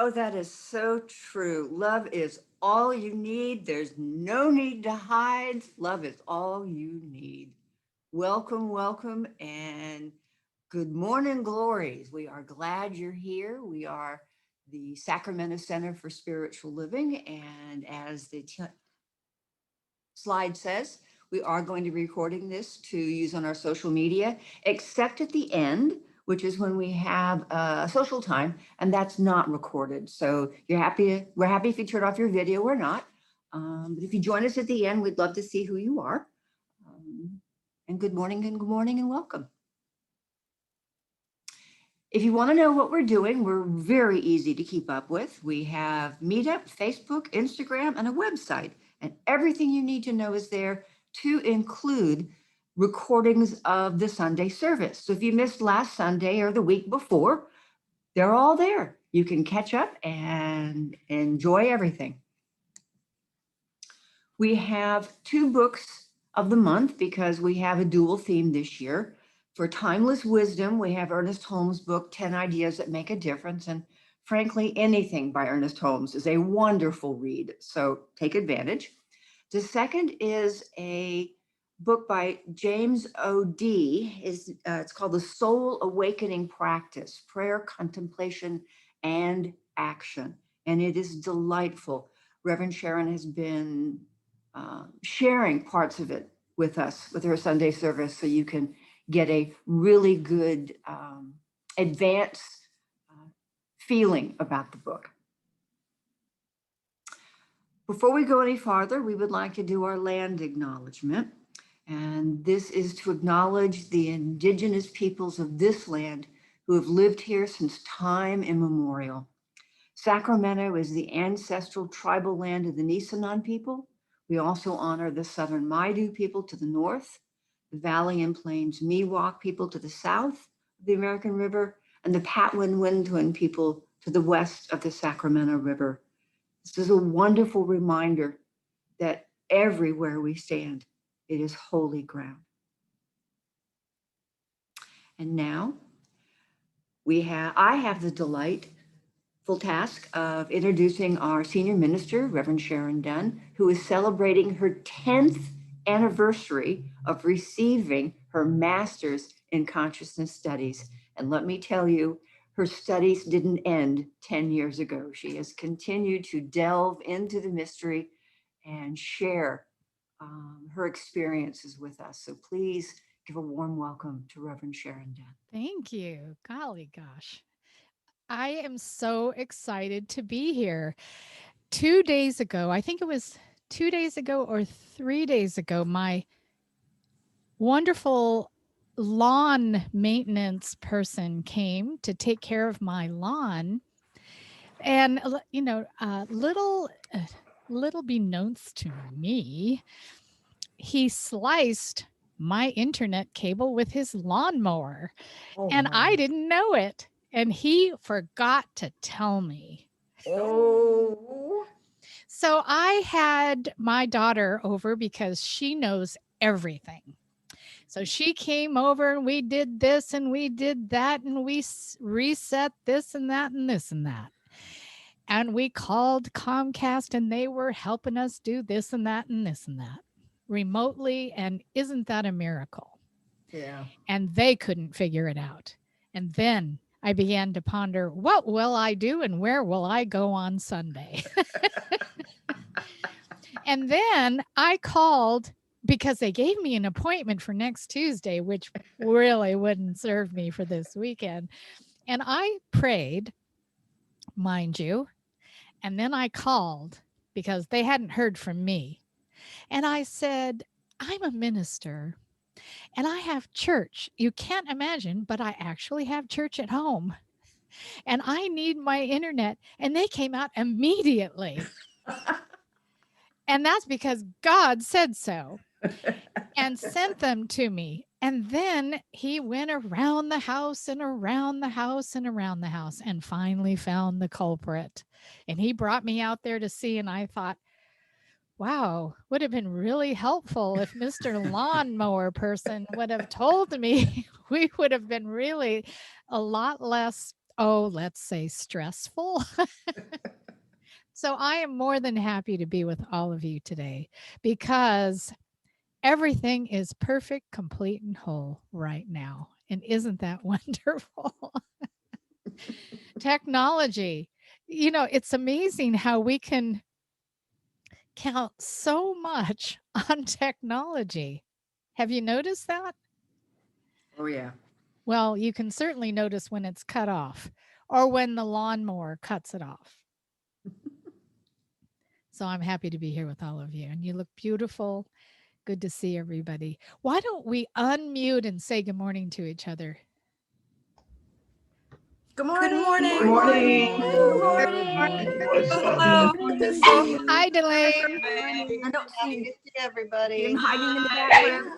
Oh, that is so true. Love is all you need. There's no need to hide. Love is all you need. Welcome, welcome, and good morning, glories. We are glad you're here. We are the Sacramento Center for Spiritual Living. And as the slide says, we are going to be recording this to use on our social media, except at the end, which is when we have a social time, and that's not recorded. So we're happy if you turn off your video or not. But if you join us at the end, we'd love to see who you are. And good morning and good morning and welcome. If you want to know what we're doing, we're very easy to keep up with. We have Meetup, Facebook, Instagram, and a website. And everything you need to know is there, to include recordings of the Sunday service. So if you missed last Sunday or the week before, they're all there. You can catch up and enjoy everything. We have 2 books of the month because we have a dual theme this year. For Timeless Wisdom, we have Ernest Holmes' book, 10 Ideas That Make a Difference. And frankly, anything by Ernest Holmes is a wonderful read, so take advantage. The second is a book by James O.D. It's called The Soul Awakening Practice, Prayer, Contemplation, and Action. And it is delightful. Reverend Sharon has been sharing parts of it with us with her Sunday service, so you can get a really good advanced feeling about the book. Before we go any farther, we would like to do our land acknowledgement. And this is to acknowledge the indigenous peoples of this land who have lived here since time immemorial. Sacramento is the ancestral tribal land of the Nisenan people. We also honor the Southern Maidu people to the north, the Valley and Plains Miwok people to the south of the American River, and the Patwin Windwin people to the west of the Sacramento River. This is a wonderful reminder that everywhere we stand, it is holy ground. And now I have the delightful task of introducing our senior minister, Reverend Sharon Dunn, who is celebrating her 10th anniversary of receiving her master's in consciousness studies. And let me tell you, her studies didn't end 10 years ago. She has continued to delve into the mystery and share her experiences with us. So please give a warm welcome to Reverend Sharon Dunn. Thank you. Golly gosh. I am so excited to be here. 2 days ago, I think it was 2 days ago or 3 days ago, my wonderful lawn maintenance person came to take care of my lawn. And little beknownst to me, he sliced my internet cable with his lawnmower, and I didn't know it. And he forgot to tell me. Oh. So I had my daughter over because she knows everything. So she came over and we did this and we did that and we reset this and that and this and that. And we called Comcast and they were helping us do this and that and this and that remotely. And isn't that a miracle? Yeah. And they couldn't figure it out. And then I began to ponder, what will I do and where will I go on Sunday? And then I called because they gave me an appointment for next Tuesday, which really wouldn't serve me for this weekend. And I prayed, mind you, and then I called because they hadn't heard from me. And I said, I'm a minister and I have church. You can't imagine, but I actually have church at home and I need my internet. And they came out immediately. And that's because God said so and sent them to me. And then he went around the house and around the house and around the house and finally found the culprit. And he brought me out there to see. And I thought, wow, would have been really helpful if Mr. Lawnmower person would have told me. We would have been really a lot less oh, let's say stressful. So I am more than happy to be with all of you today because everything is perfect, complete, and whole right now. And isn't that wonderful? Technology. It's amazing how we can count so much on technology. Have you noticed that? Oh, yeah. Well, you can certainly notice when it's cut off or when the lawnmower cuts it off. So I'm happy to be here with all of you. And you look beautiful. Good to see everybody. Why don't we unmute and say good morning to each other? Good Good morning. morning. Good morning. Hello. Good to see you. Hi, Delane. I don't see everybody. him hiding in the background.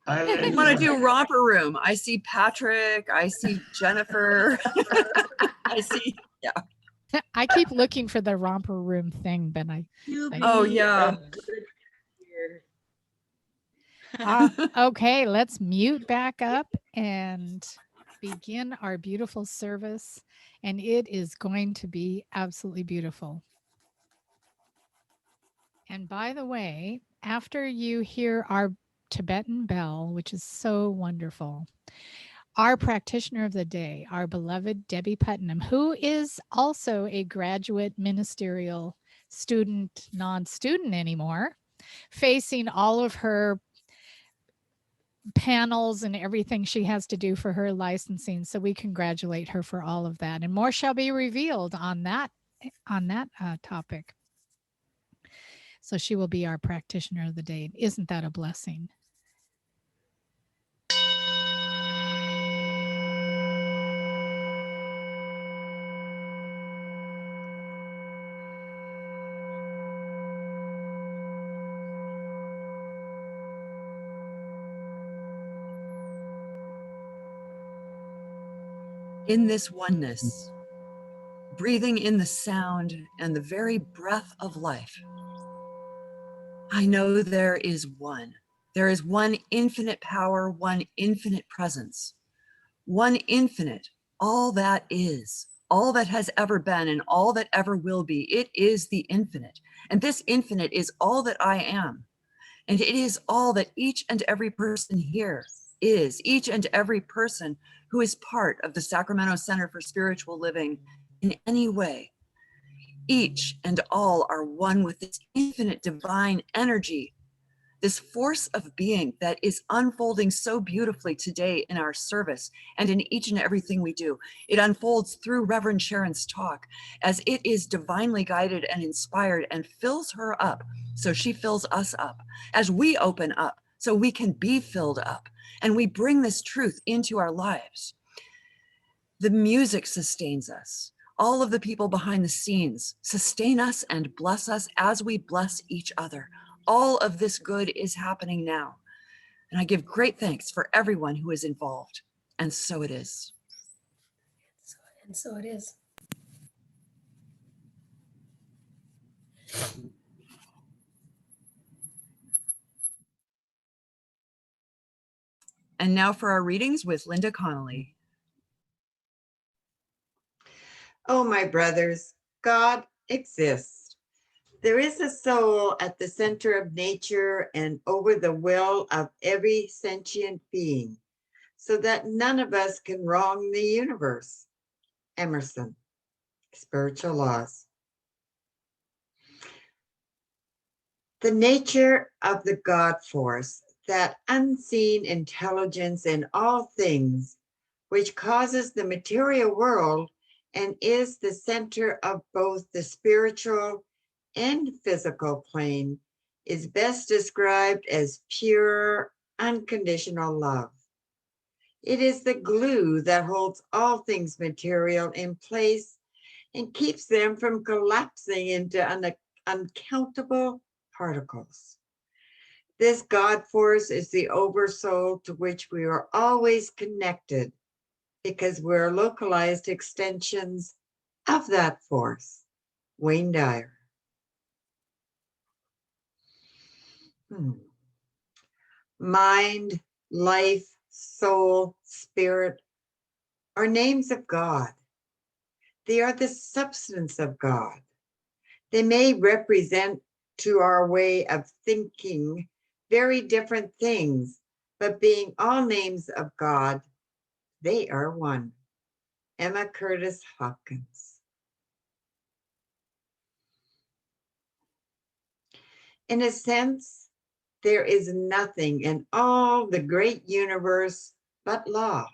I want to do romper room. I see Patrick. I see Jennifer. I see. Yeah. I keep looking for the romper room thing, but Oh yeah. Okay, let's mute back up and begin our beautiful service. And it is going to be absolutely beautiful. And by the way, after you hear our Tibetan bell, which is so wonderful, our practitioner of the day, our beloved Debbie Putnam, who is also a graduate ministerial student, non-student anymore, facing all of her panels and everything she has to do for her licensing. So we congratulate her for all of that. And more shall be revealed on that topic. So she will be our practitioner of the day. Isn't that a blessing? In this oneness, breathing in the sound and the very breath of life, I know there is one. There is one infinite power, one infinite presence, one infinite, all that is, all that has ever been and all that ever will be. It is the infinite. And this infinite is all that I am. And it is all that each and every person here is, each and every person who is part of the Sacramento Center for Spiritual Living in any way. Each and all are one with this infinite divine energy, this force of being that is unfolding so beautifully today in our service and in each and everything we do. It unfolds through Reverend Sharon's talk as it is divinely guided and inspired and fills her up so she fills us up, as we open up so we can be filled up, and we bring this truth into our lives. The music sustains us. All of the people behind the scenes sustain us and bless us as we bless each other. All of this good is happening now. And I give great thanks for everyone who is involved. And so it is. And so it is. And now for our readings with Linda Connolly. Oh, my brothers, God exists. There is a soul at the center of nature and over the will of every sentient being, so that none of us can wrong the universe. Emerson, Spiritual Laws. The nature of the God force, that unseen intelligence in all things, which causes the material world and is the center of both the spiritual and physical plane, is best described as pure, unconditional love. It is the glue that holds all things material in place and keeps them from collapsing into uncountable particles. This God force is the oversoul to which we are always connected because we're localized extensions of that force. Wayne Dyer. Mind, life, soul, spirit are names of God. They are the substance of God. They may represent to our way of thinking very different things, but being all names of God, they are one. Emma Curtis Hopkins. In a sense, there is nothing in all the great universe but law.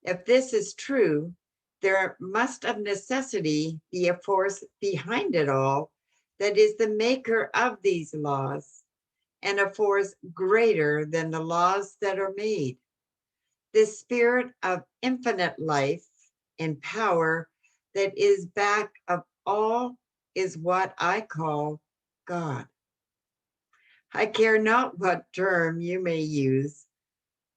If this is true, there must of necessity be a force behind it all that is the maker of these laws, and a force greater than the laws that are made. This spirit of infinite life and power that is back of all is what I call God. I care not what term you may use,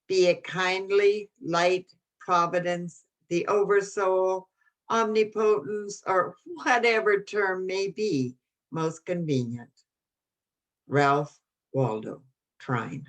be it kindly, light, providence, the oversoul, omnipotence, or whatever term may be most convenient. Ralph Waldo Trine.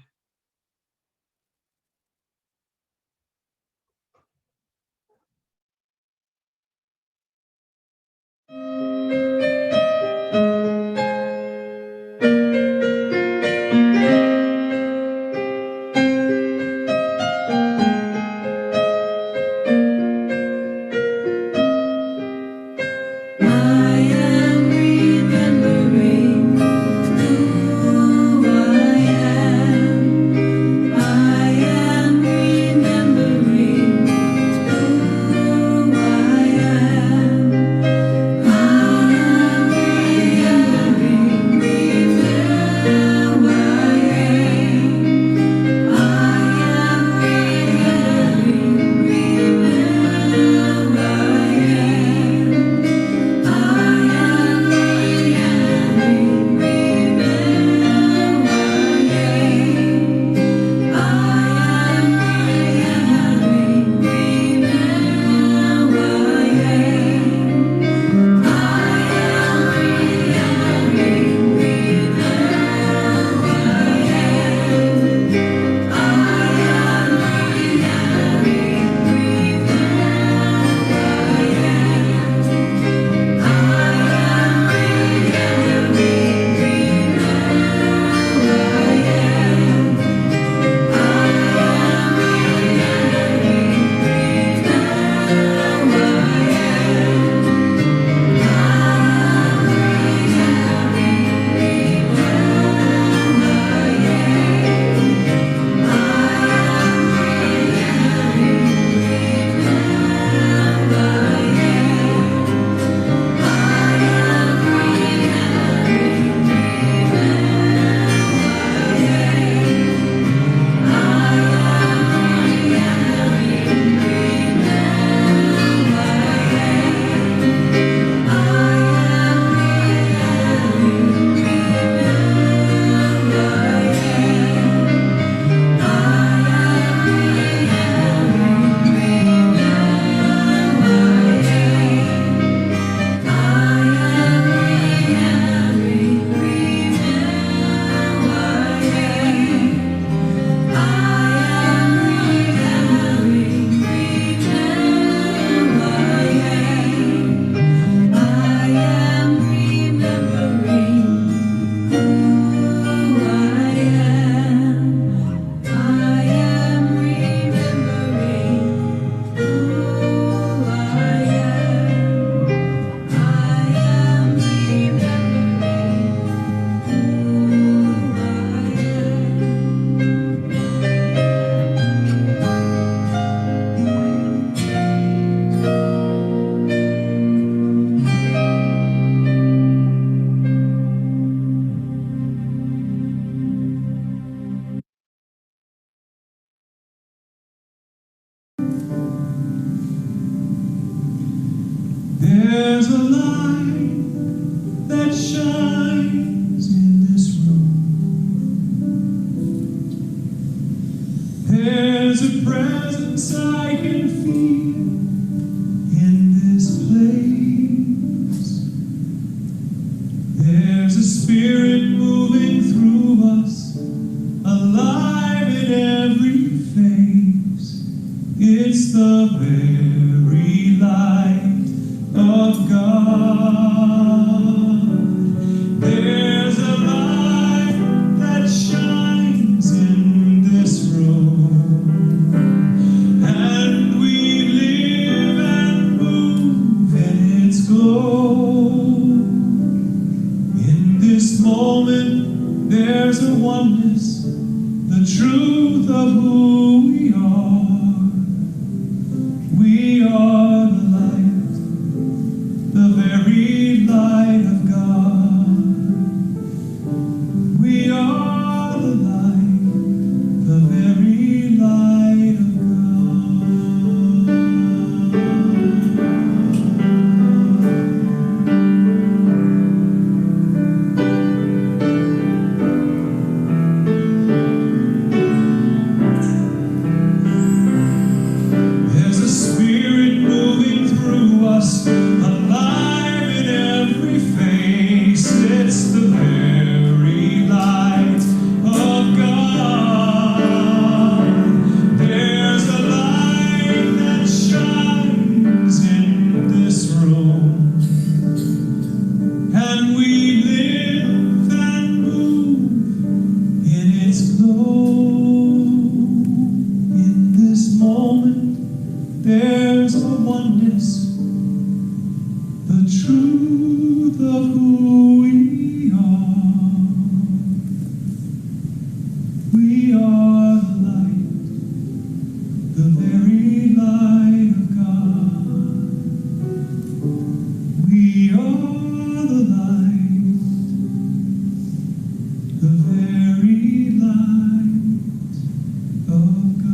There's a light that shines in this room. There's a presence I can feel in this place. There's a spirit moving through us, alive in every face. It's the way moment, there's a oneness, the truth of who we are. We are the light, the very light of God. We are the light, the very light of There's a spirit moving through us, alive in every face. It's the very light of God. There's a light that shines in this room, and we live and move in its glow. In this moment, there's a oneness, the truth of who we are. We are the light, the very light of God. We are the light, the very light of God.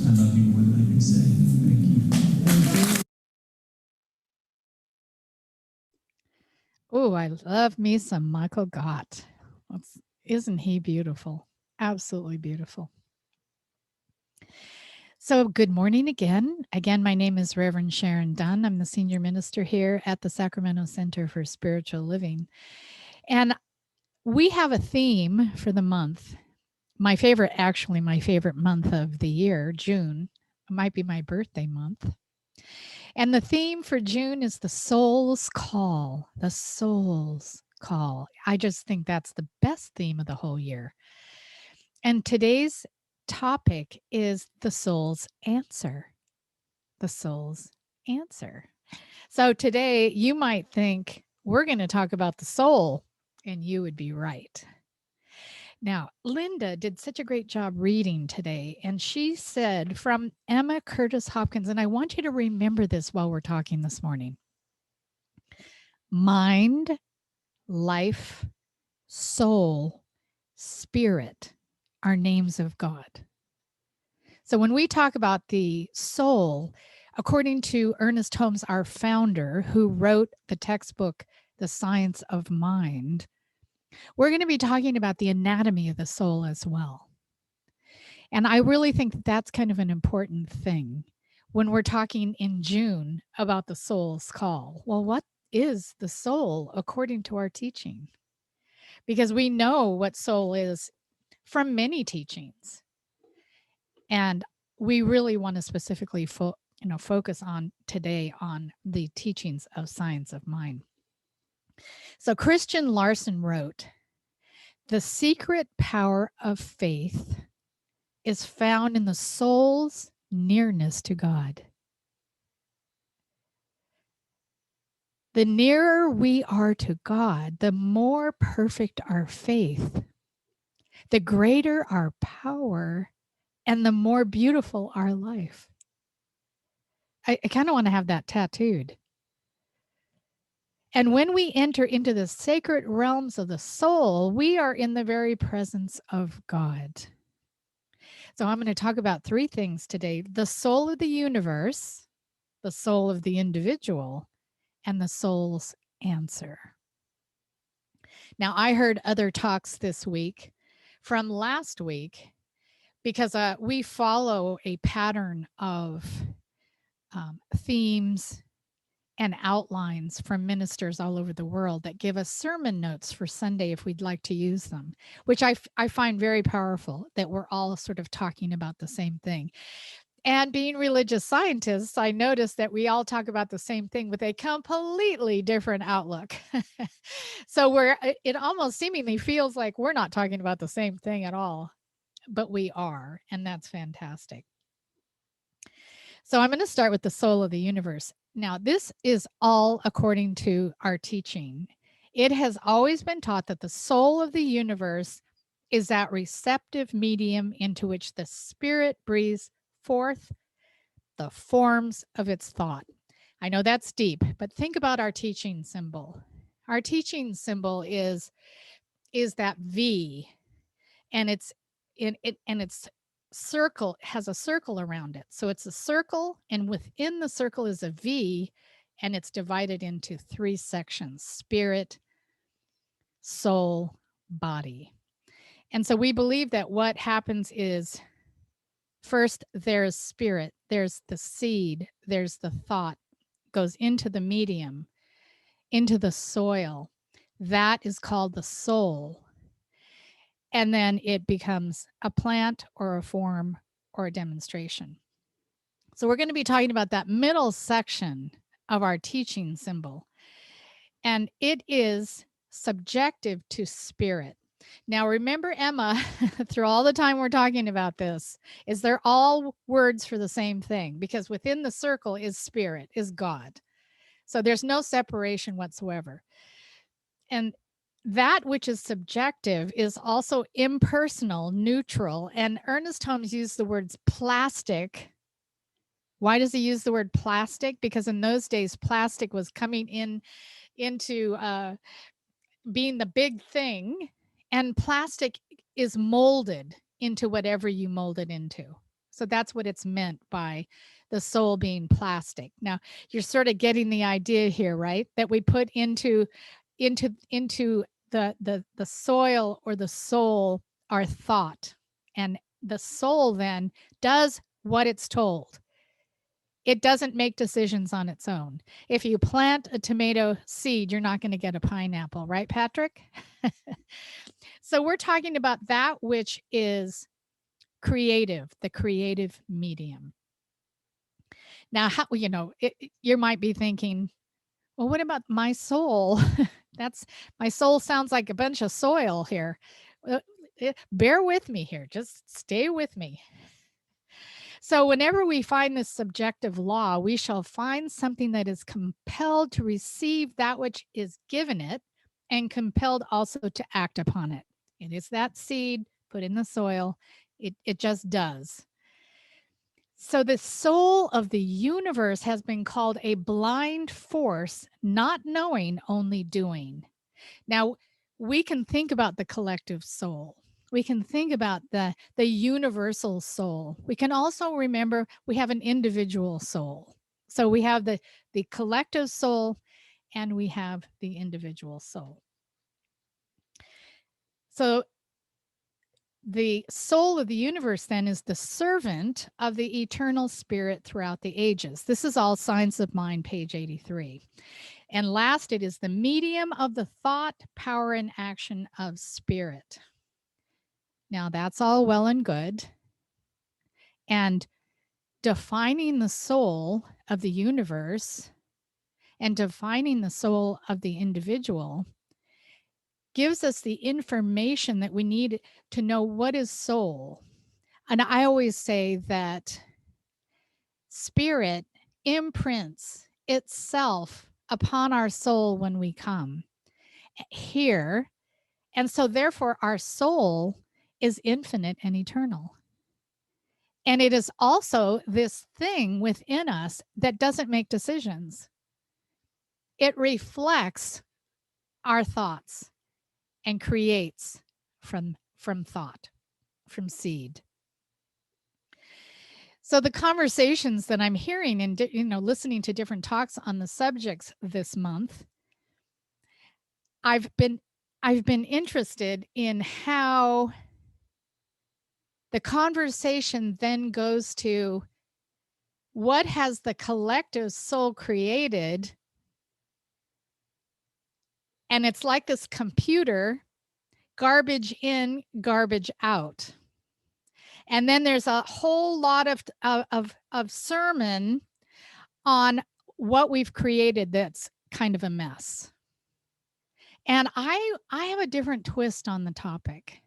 I love you more than I can say. Thank you. Oh, I love me some Michael Gott. Isn't he beautiful? Absolutely beautiful. So, good morning again. Again, my name is Reverend Sharon Dunn. I'm the senior minister here at the Sacramento Center for Spiritual Living. And we have a theme for the month. My favorite month of the year, June, might be my birthday month. And the theme for June is the soul's call. The soul's call. I just think that's the best theme of the whole year. And today's topic is the soul's answer. The soul's answer. So today you might think we're going to talk about the soul, and you would be right. Now, Linda did such a great job reading today, and she said from Emma Curtis Hopkins, and I want you to remember this while we're talking this morning: mind, life, soul, spirit are names of God. So when we talk about the soul, according to Ernest Holmes, our founder, who wrote the textbook, The Science of Mind, we're going to be talking about the anatomy of the soul as well. And I really think that that's kind of an important thing when we're talking in June about the soul's call. Well, what is the soul according to our teaching? Because we know what soul is from many teachings. And we really want to specifically focus on today on the teachings of Science of Mind. So Christian Larson wrote, "The secret power of faith is found in the soul's nearness to God. The nearer we are to God, the more perfect our faith, the greater our power, and the more beautiful our life." I kind of want to have that tattooed. And when we enter into the sacred realms of the soul, we are in the very presence of God. So I'm going to talk about three things today: the soul of the universe, the soul of the individual, and the soul's answer. Now, I heard other talks this week from last week because we follow a pattern of themes and outlines from ministers all over the world that give us sermon notes for Sunday if we'd like to use them, which I find very powerful, that we're all sort of talking about the same thing. And being religious scientists, I noticed that we all talk about the same thing with a completely different outlook. So it almost seemingly feels like we're not talking about the same thing at all, but we are, and that's fantastic. So I'm going to start with the soul of the universe. Now, this is all according to our teaching. It has always been taught that the soul of the universe is that receptive medium into which the spirit breathes forth the forms of its thought. I know that's deep, but think about our teaching symbol. Our teaching symbol is that V, and it's in it, and it's circle has a circle around it. So it's a circle, and within the circle is a V, and it's divided into 3 sections: spirit, soul, body. And so we believe that what happens is, first there's spirit, there's the seed, there's the thought, goes into the medium, into the soil. That is called the soul. And then it becomes a plant or a form or a demonstration. So we're going to be talking about that middle section of our teaching symbol. And it is subjective to spirit. Now, remember, Emma, through all the time we're talking about this, is they're all words for the same thing, because within the circle is spirit, is God. So there's no separation whatsoever. And that which is subjective is also impersonal, neutral. And Ernest Holmes used the words plastic. Why does he use the word plastic? Because in those days, plastic was coming into being the big thing, and plastic is molded into whatever you mold it into. So that's what it's meant by the soul being plastic. Now, you're sort of getting the idea here, right? That we put into the soil or the soul our thought, and the soul then does what it's told. It doesn't make decisions on its own. If you plant a tomato seed, you're not going to get a pineapple, right, Patrick? So we're talking about that which is creative, the creative medium. Now, how, you might be thinking, well, what about my soul? My soul sounds like a bunch of soil here. Bear with me here. Just stay with me. So whenever we find this subjective law, we shall find something that is compelled to receive that which is given it, and compelled also to act upon it. It is that seed put in the soil. It just does. So the soul of the universe has been called a blind force, not knowing, only doing. Now, we can think about the collective soul. We can think about the universal soul. We can also remember we have an individual soul. So we have the collective soul, and we have the individual soul. So the soul of the universe then is the servant of the eternal spirit throughout the ages. This is all Science of Mind, page 83. And last, it is the medium of the thought, power, and action of spirit. Now, that's all well and good. And defining the soul of the universe and defining the soul of the individual gives us the information that we need to know what is soul. And I always say that spirit imprints itself upon our soul when we come here. And so therefore our soul is infinite and eternal. And it is also this thing within us that doesn't make decisions. It reflects our thoughts and creates from thought, from seed. So the conversations that I'm hearing and listening to different talks on the subjects this month, I've been interested in how the conversation then goes to what has the collective soul created. And it's like this computer, garbage in, garbage out. And then there's a whole lot of sermon on what we've created that's kind of a mess. And I have a different twist on the topic.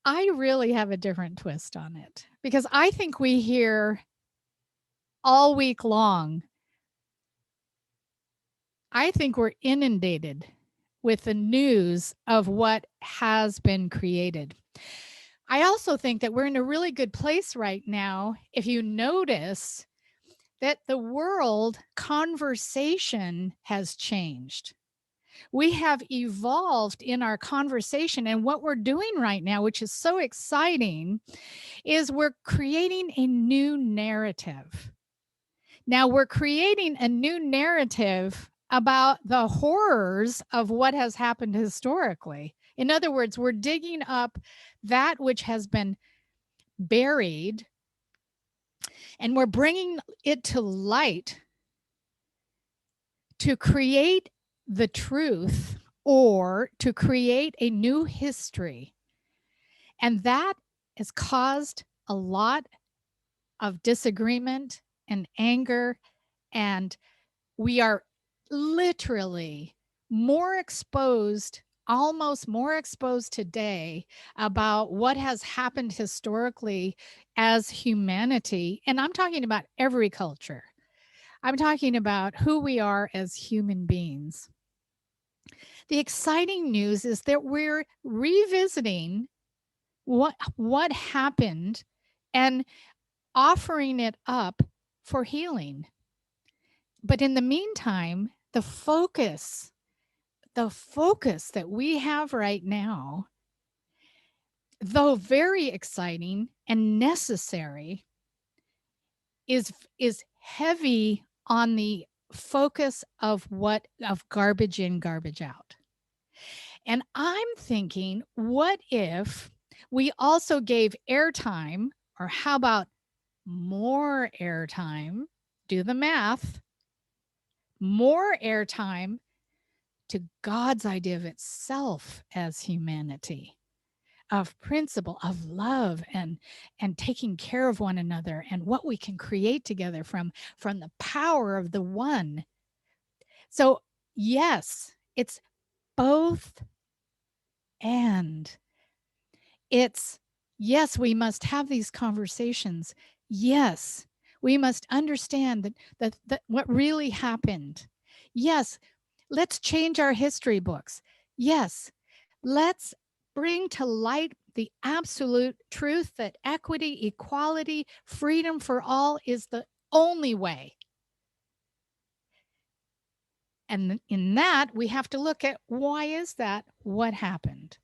I really have a different twist on it, because I think we hear all week long, I think we're inundated with the news of what has been created. I also think that we're in a really good place right now. If you notice that the world conversation has changed, we have evolved in our conversation. And what we're doing right now, which is so exciting, is we're creating a new narrative. Now, we're creating a new narrative about the horrors of what has happened historically. In other words, we're digging up that which has been buried and we're bringing it to light to create the truth or to create a new history. And that has caused a lot of disagreement and anger. And we are literally more exposed, almost more exposed today about what has happened historically as humanity. And I'm talking about every culture. I'm talking about who we are as human beings. The exciting news is that we're revisiting what happened and offering it up for healing. But in the meantime, the focus that we have right now, though very exciting and necessary, is heavy on the focus of garbage in, garbage out. And I'm thinking, what if we also gave airtime, or how about more airtime? Do the math. More airtime to God's idea of itself as humanity, of principle, of love, and taking care of one another, and what we can create together from the power of the one. So yes, it's both and. It's yes, we must have these conversations. Yes, we must understand that what really happened. Yes, let's change our history books. Yes, let's bring to light the absolute truth that equity, equality, freedom for all is the only way. And in that, we have to look at why is that? What happened?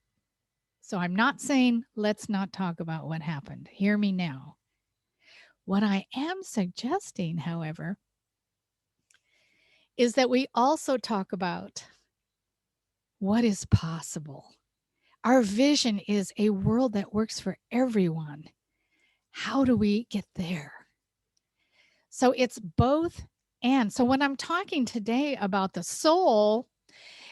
So I'm not saying let's not talk about what happened. Hear me now. What I am suggesting, however, is that we also talk about what is possible. Our vision is a world that works for everyone. How do we get there? So it's both and. So when I'm talking today about the soul,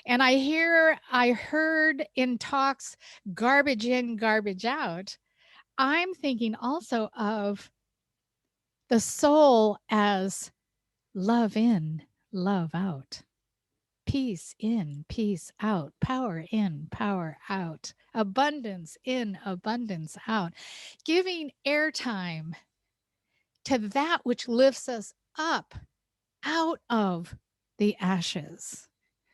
and I heard in talks garbage in, garbage out, I'm thinking also of the soul as love in, love out, peace in, peace out, power in, power out, abundance in, abundance out, giving airtime to that which lifts us up out of the ashes.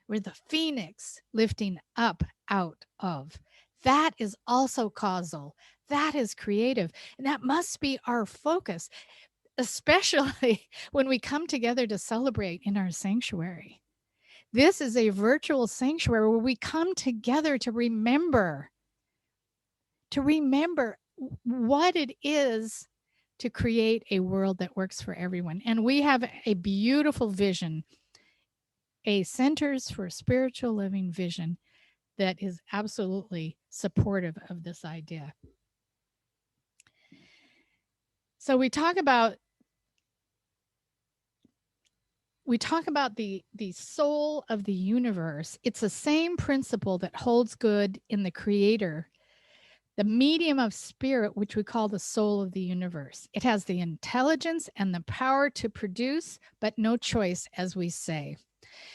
We're the phoenix lifting up out of. That is also causal. That is creative. And that must be our focus, especially when we come together to celebrate in our sanctuary. This is a virtual sanctuary where we come together to remember what it is to create a world that works for everyone. And we have a beautiful vision, a Centers for Spiritual Living vision that is absolutely supportive of this idea. So we talk about the soul of the universe. It's the same principle that holds good in the creator, the medium of spirit, which we call the soul of the universe. It has the intelligence and the power to produce, but no choice, as we say.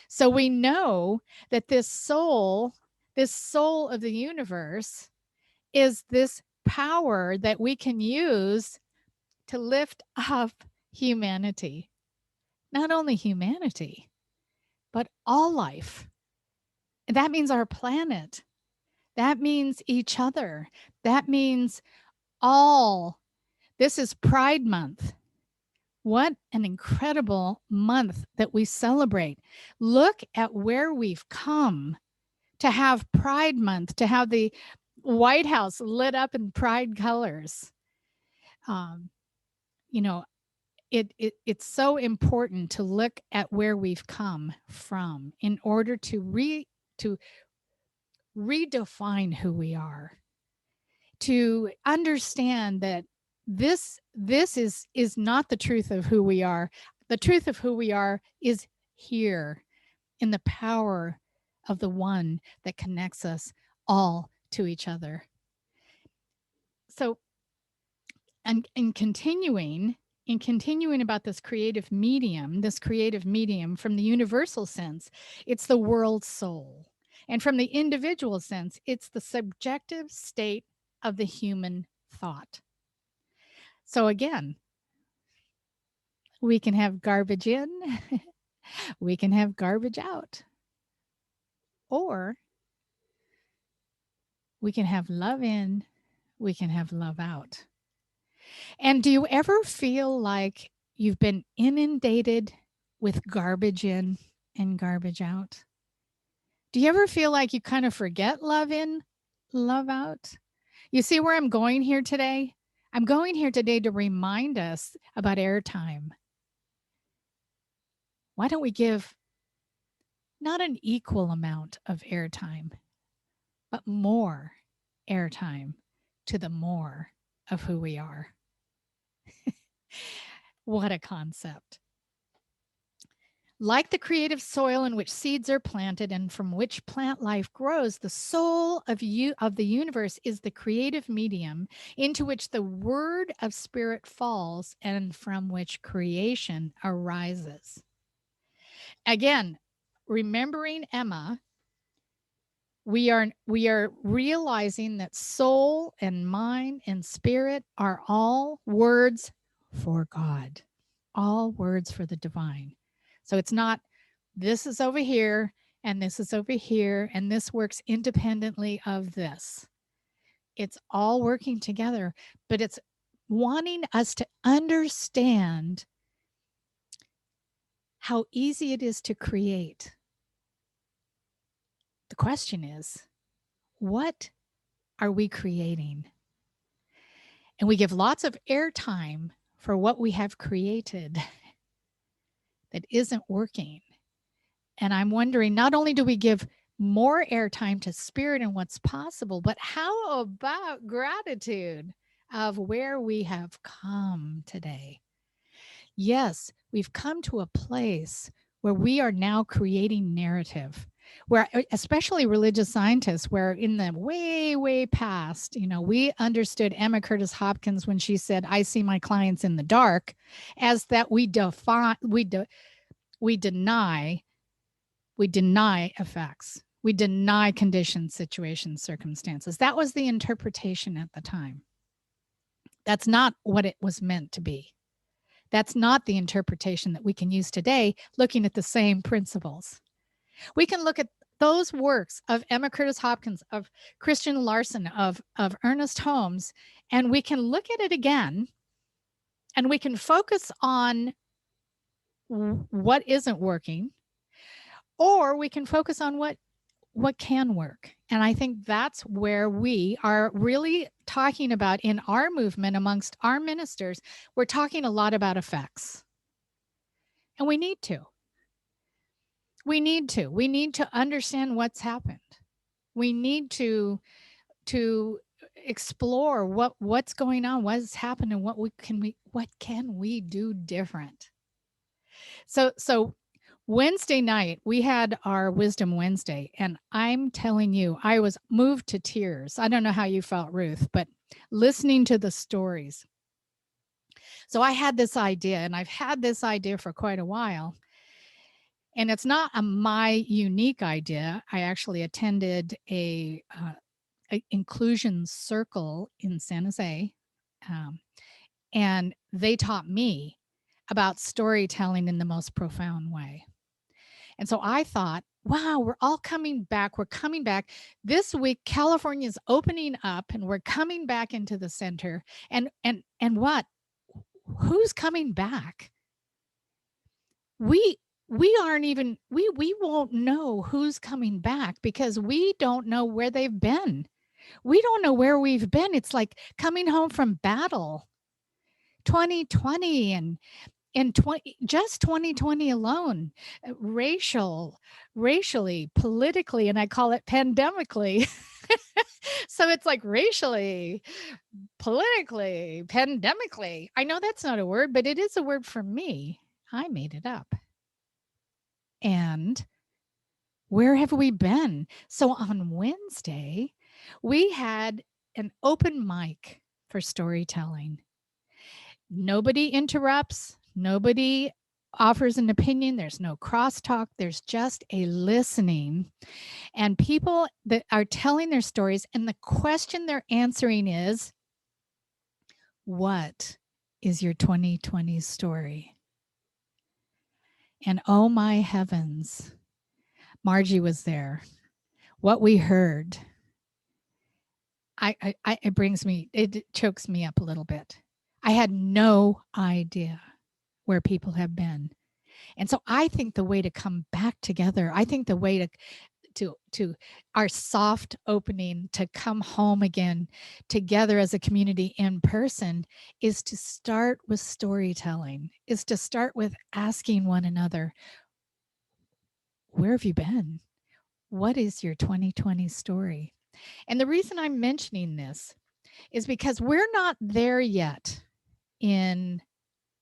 So we know that this soul of the universe is this power that we can use to lift up humanity. Not only humanity, but all life. That means our planet. That means each other. That means all. This is Pride Month. What an incredible month that we celebrate. Look at where we've come to have Pride Month, to have the White House lit up in pride colors. You know, it's so important to look at where we've come from in order to redefine who we are, to understand that this is not the truth of who we are. The truth of who we are is here in the power of the one that connects us all to each other. So, and in continuing about this creative medium from the universal sense, it's the world soul. And from the individual sense, it's the subjective state of the human thought. So again, we can have garbage in, we can have garbage out, or we can have love in, we can have love out. And do you ever feel like you've been inundated with garbage in and garbage out? Do you ever feel like you kind of forget love in, love out? You see where I'm going here today? I'm going here today to remind us about airtime. Why don't we give not an equal amount of airtime, but more airtime to the more of who we are? What a concept. Like the creative soil in which seeds are planted and from which plant life grows, the soul of the universe is the creative medium into which the word of spirit falls and from which creation arises. Again, remembering Emma, we are realizing that soul and mind and spirit are all words for God, all words for the divine. So it's not this is over here and this is over here and this works independently of this. It's all working together, but it's wanting us to understand how easy it is to create. The question is, what are we creating? And we give lots of airtime for what we have created that isn't working. And I'm wondering, not only do we give more airtime to spirit and what's possible, but how about gratitude of where we have come today? Yes, we've come to a place where we are now creating narrative, where especially religious scientists, where in the way past, we understood Emma Curtis Hopkins when she said, "I see my clients in the dark," as that we deny effects. We deny conditions, situations, circumstances. That was the interpretation at the time. That's not what it was meant to be. That's not the interpretation that we can use today, looking at the same principles. We can look at those works of Emma Curtis Hopkins, of Christian Larson, of Ernest Holmes, and we can look at it again, and we can focus on what isn't working, or we can focus on what can work. And I think that's where we are really talking about in our movement amongst our ministers. We're talking a lot about effects. And we need to. We need to understand what's happened. We need to explore what's going on, what's happened, and what can we do different. So Wednesday night, we had our Wisdom Wednesday, and I'm telling you, I was moved to tears. I don't know how you felt, Ruth, but listening to the stories. So I had this idea, and I've had this idea for quite a while. And it's not my unique idea. I actually attended a inclusion circle in San Jose, and they taught me about storytelling in the most profound way. And so I thought, wow, we're all coming back. We're coming back. This week, California is opening up and we're coming back into the center. And what? Who's coming back? We aren't even, we won't know who's coming back because we don't know where they've been. We don't know where we've been. It's like coming home from battle. 2020 and just 2020 alone, racially, politically, and I call it pandemically. So it's like racially, politically, pandemically. I know that's not a word, but it is a word for me. I made it up. And where have we been? So on Wednesday, we had an open mic for storytelling. Nobody interrupts, nobody offers an opinion, there's no crosstalk, there's just a listening. And people that are telling their stories, and the question they're answering is, what is your 2020 story? And oh my heavens, Margie was there. What we heard, it chokes me up a little bit. I had no idea where people have been. And so I think the way to come back together, I think the way to our soft opening to come home again together as a community in person is to start with storytelling, is to start with asking one another, where have you been? What is your 2020 story? And the reason I'm mentioning this is because we're not there yet in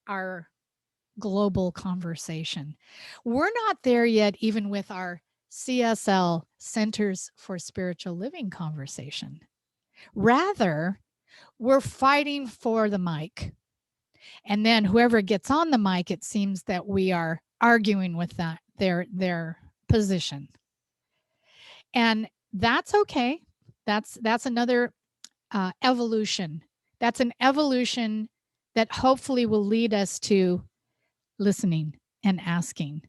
our global conversation. We're not there yet, even with our CSL Centers for Spiritual Living conversation. Rather, we're fighting for the mic. And then whoever gets on the mic, it seems that we are arguing with their position. And that's okay. That's another evolution. That's an evolution that hopefully will lead us to listening and asking.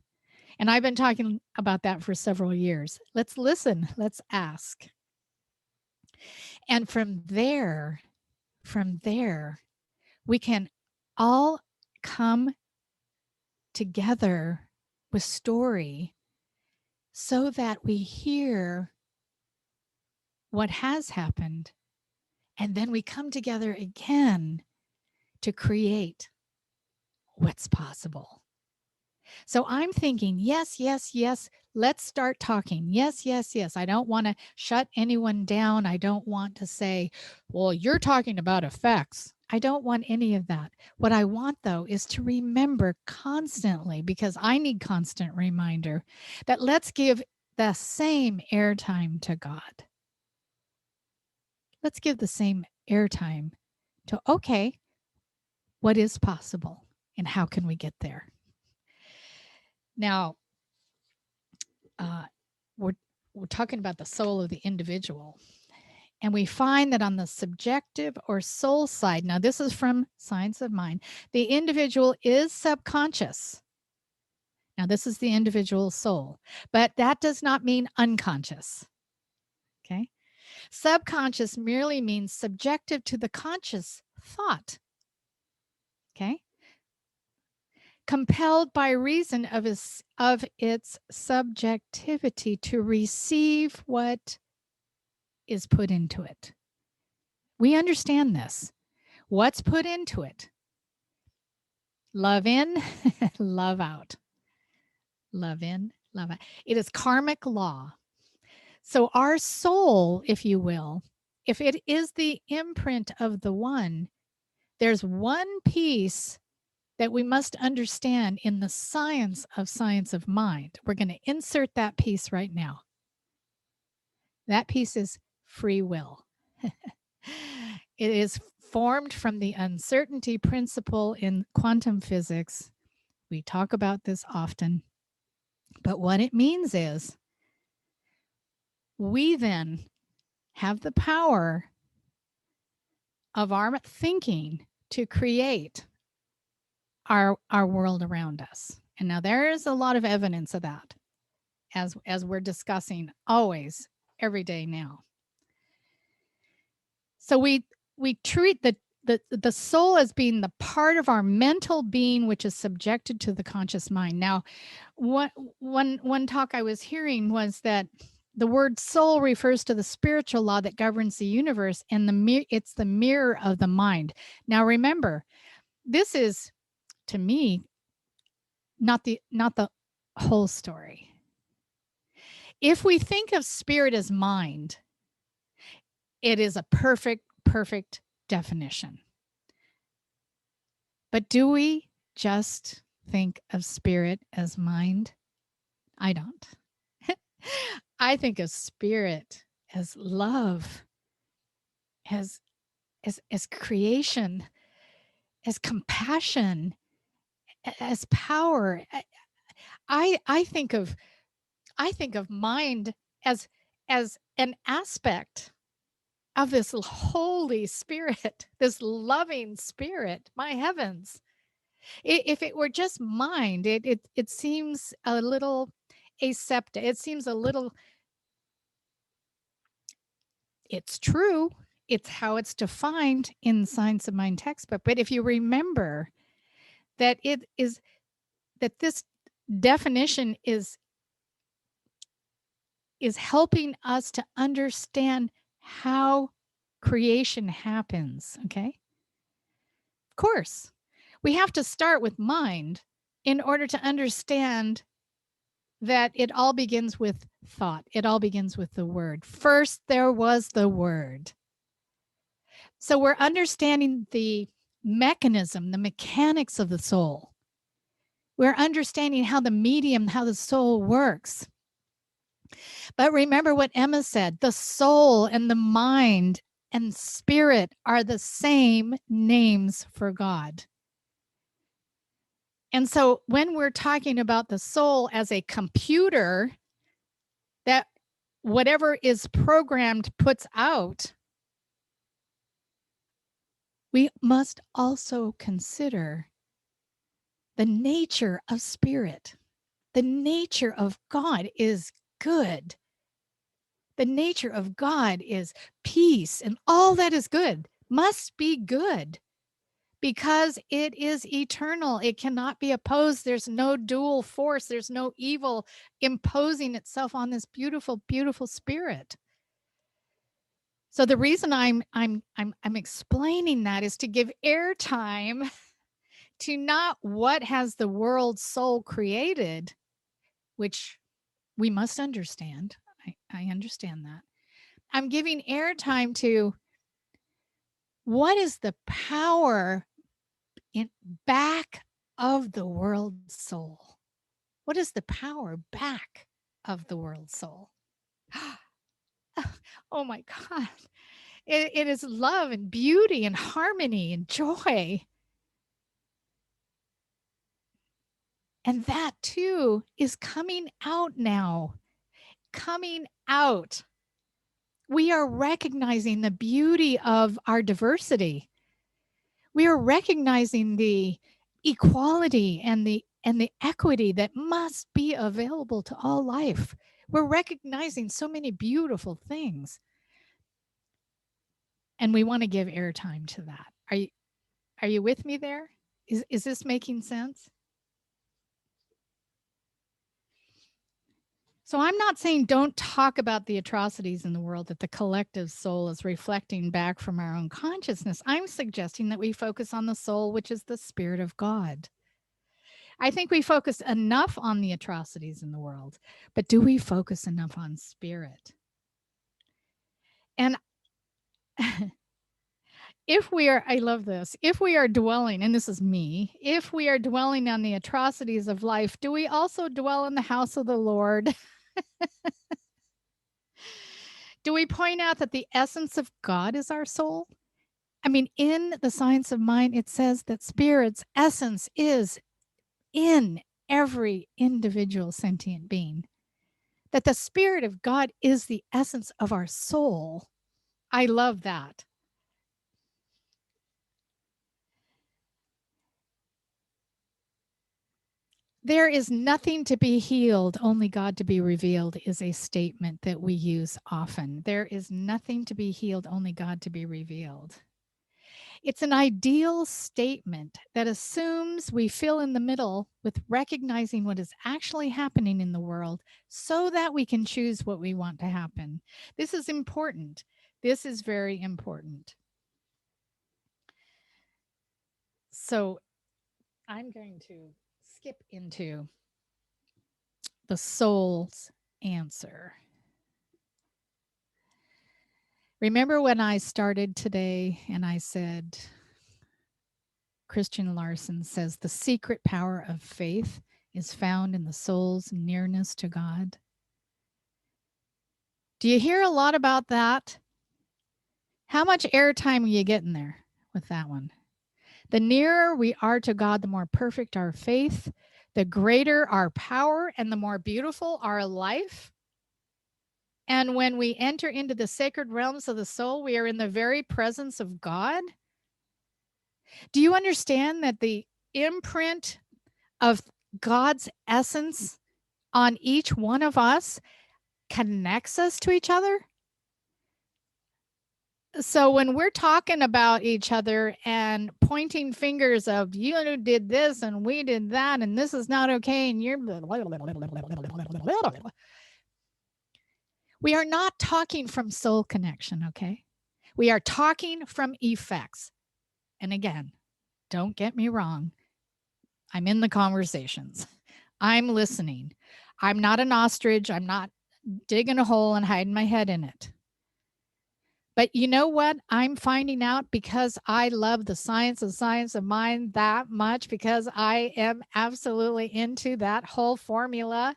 And I've been talking about that for several years. Let's listen, let's ask. And from there, we can all come together with story so that we hear what has happened. And then we come together again to create what's possible. So I'm thinking, yes, let's start talking. Yes. I don't want to shut anyone down. I don't want to say, well, you're talking about effects. I don't want any of that. What I want, though, is to remember constantly, because I need constant reminder, that let's give the same airtime to God. Let's give the same airtime to, okay, what is possible and how can we get there? Now, we're talking about the soul of the individual. And we find that on the subjective or soul side, now this is from Science of Mind, the individual is subconscious. Now, this is the individual soul, but that does not mean unconscious. Okay. Subconscious merely means subjective to the conscious thought. Okay. Compelled by reason of its subjectivity to receive what is put into it. We understand this. What's put into it? Love in, love out. Love in, love out. It is karmic law. So our soul, if you will, if it is the imprint of the one, there's one piece that we must understand in the science of mind. We're going to insert that piece right now. That piece is free will. It is formed from the uncertainty principle in quantum physics. We talk about this often. But what it means is we then have the power of our thinking to create our world around us. And now there is a lot of evidence of that, as we're discussing always every day now. So we treat the soul as being the part of our mental being which is subjected to the conscious mind. Now, one talk I was hearing was that the word soul refers to the spiritual law that governs the universe, and it's the mirror of the mind. Now, remember, this is, to me, not the whole story. If we think of spirit as mind, it is a perfect definition. But do we just think of spirit as mind? I don't. I think of spirit as love, as creation, as compassion, as power. I think of mind as an aspect of this Holy Spirit, this loving spirit. My heavens. If it were just mind, it seems a little aseptic. It seems a little, it's true. It's how it's defined in Science of Mind textbook. But if you remember that this definition is helping us to understand how creation happens, okay? Of course, we have to start with mind in order to understand that it all begins with thought. It all begins with the word. First, there was the word. So we're understanding the mechanism, the mechanics of the soul. We're understanding how the soul works. But remember what Emma said, the soul and the mind and spirit are the same names for God. And so when we're talking about the soul as a computer that whatever is programmed puts out, we must also consider the nature of spirit. The nature of God is good. The nature of God is peace, and all that is good must be good because it is eternal. It cannot be opposed. There's no dual force. There's no evil imposing itself on this beautiful, beautiful spirit. So the reason I'm explaining that is to give airtime to not what has the world's soul created, which we must understand. I understand that. I'm giving airtime to what is the power in back of the world's soul. What is the power back of the world's soul? Oh my God. It is love and beauty and harmony and joy. And that too is coming out now. Coming out. We are recognizing the beauty of our diversity. We are recognizing the equality and the equity that must be available to all life. We're recognizing so many beautiful things. And we want to give airtime to that. Are you with me there? Is this making sense? So I'm not saying don't talk about the atrocities in the world that the collective soul is reflecting back from our own consciousness. I'm suggesting that we focus on the soul, which is the Spirit of God. I think we focus enough on the atrocities in the world, but do we focus enough on spirit? And I love this, if we are dwelling, and this is me, if we are dwelling on the atrocities of life, do we also dwell in the house of the Lord? Do we point out that the essence of God is our soul? I mean, in the Science of Mind, it says that spirit's essence is in every individual sentient being, that the Spirit of God is the essence of our soul. I love that. There is nothing to be healed, only God to be revealed is a statement that we use often. There is nothing to be healed, only God to be revealed. It's an ideal statement that assumes we fill in the middle with recognizing what is actually happening in the world so that we can choose what we want to happen. This is important. This is very important. So I'm going to skip into the soul's answer. Remember when I started today and I said, Christian Larson says, the secret power of faith is found in the soul's nearness to God. Do you hear a lot about that? How much airtime are you getting there with that one? The nearer we are to God, the more perfect our faith, the greater our power, and the more beautiful our life. And when we enter into the sacred realms of the soul, we are in the very presence of God. Do you understand that the imprint of God's essence on each one of us connects us to each other? So when we're talking about each other and pointing fingers of you did this and we did that and this is not okay and you're we are not talking from soul connection, okay? We are talking from effects. And again, don't get me wrong. I'm in the conversations. I'm listening. I'm not an ostrich. I'm not digging a hole and hiding my head in it. But you know what? I'm finding out because I love the science of mind that much, because I am absolutely into that whole formula.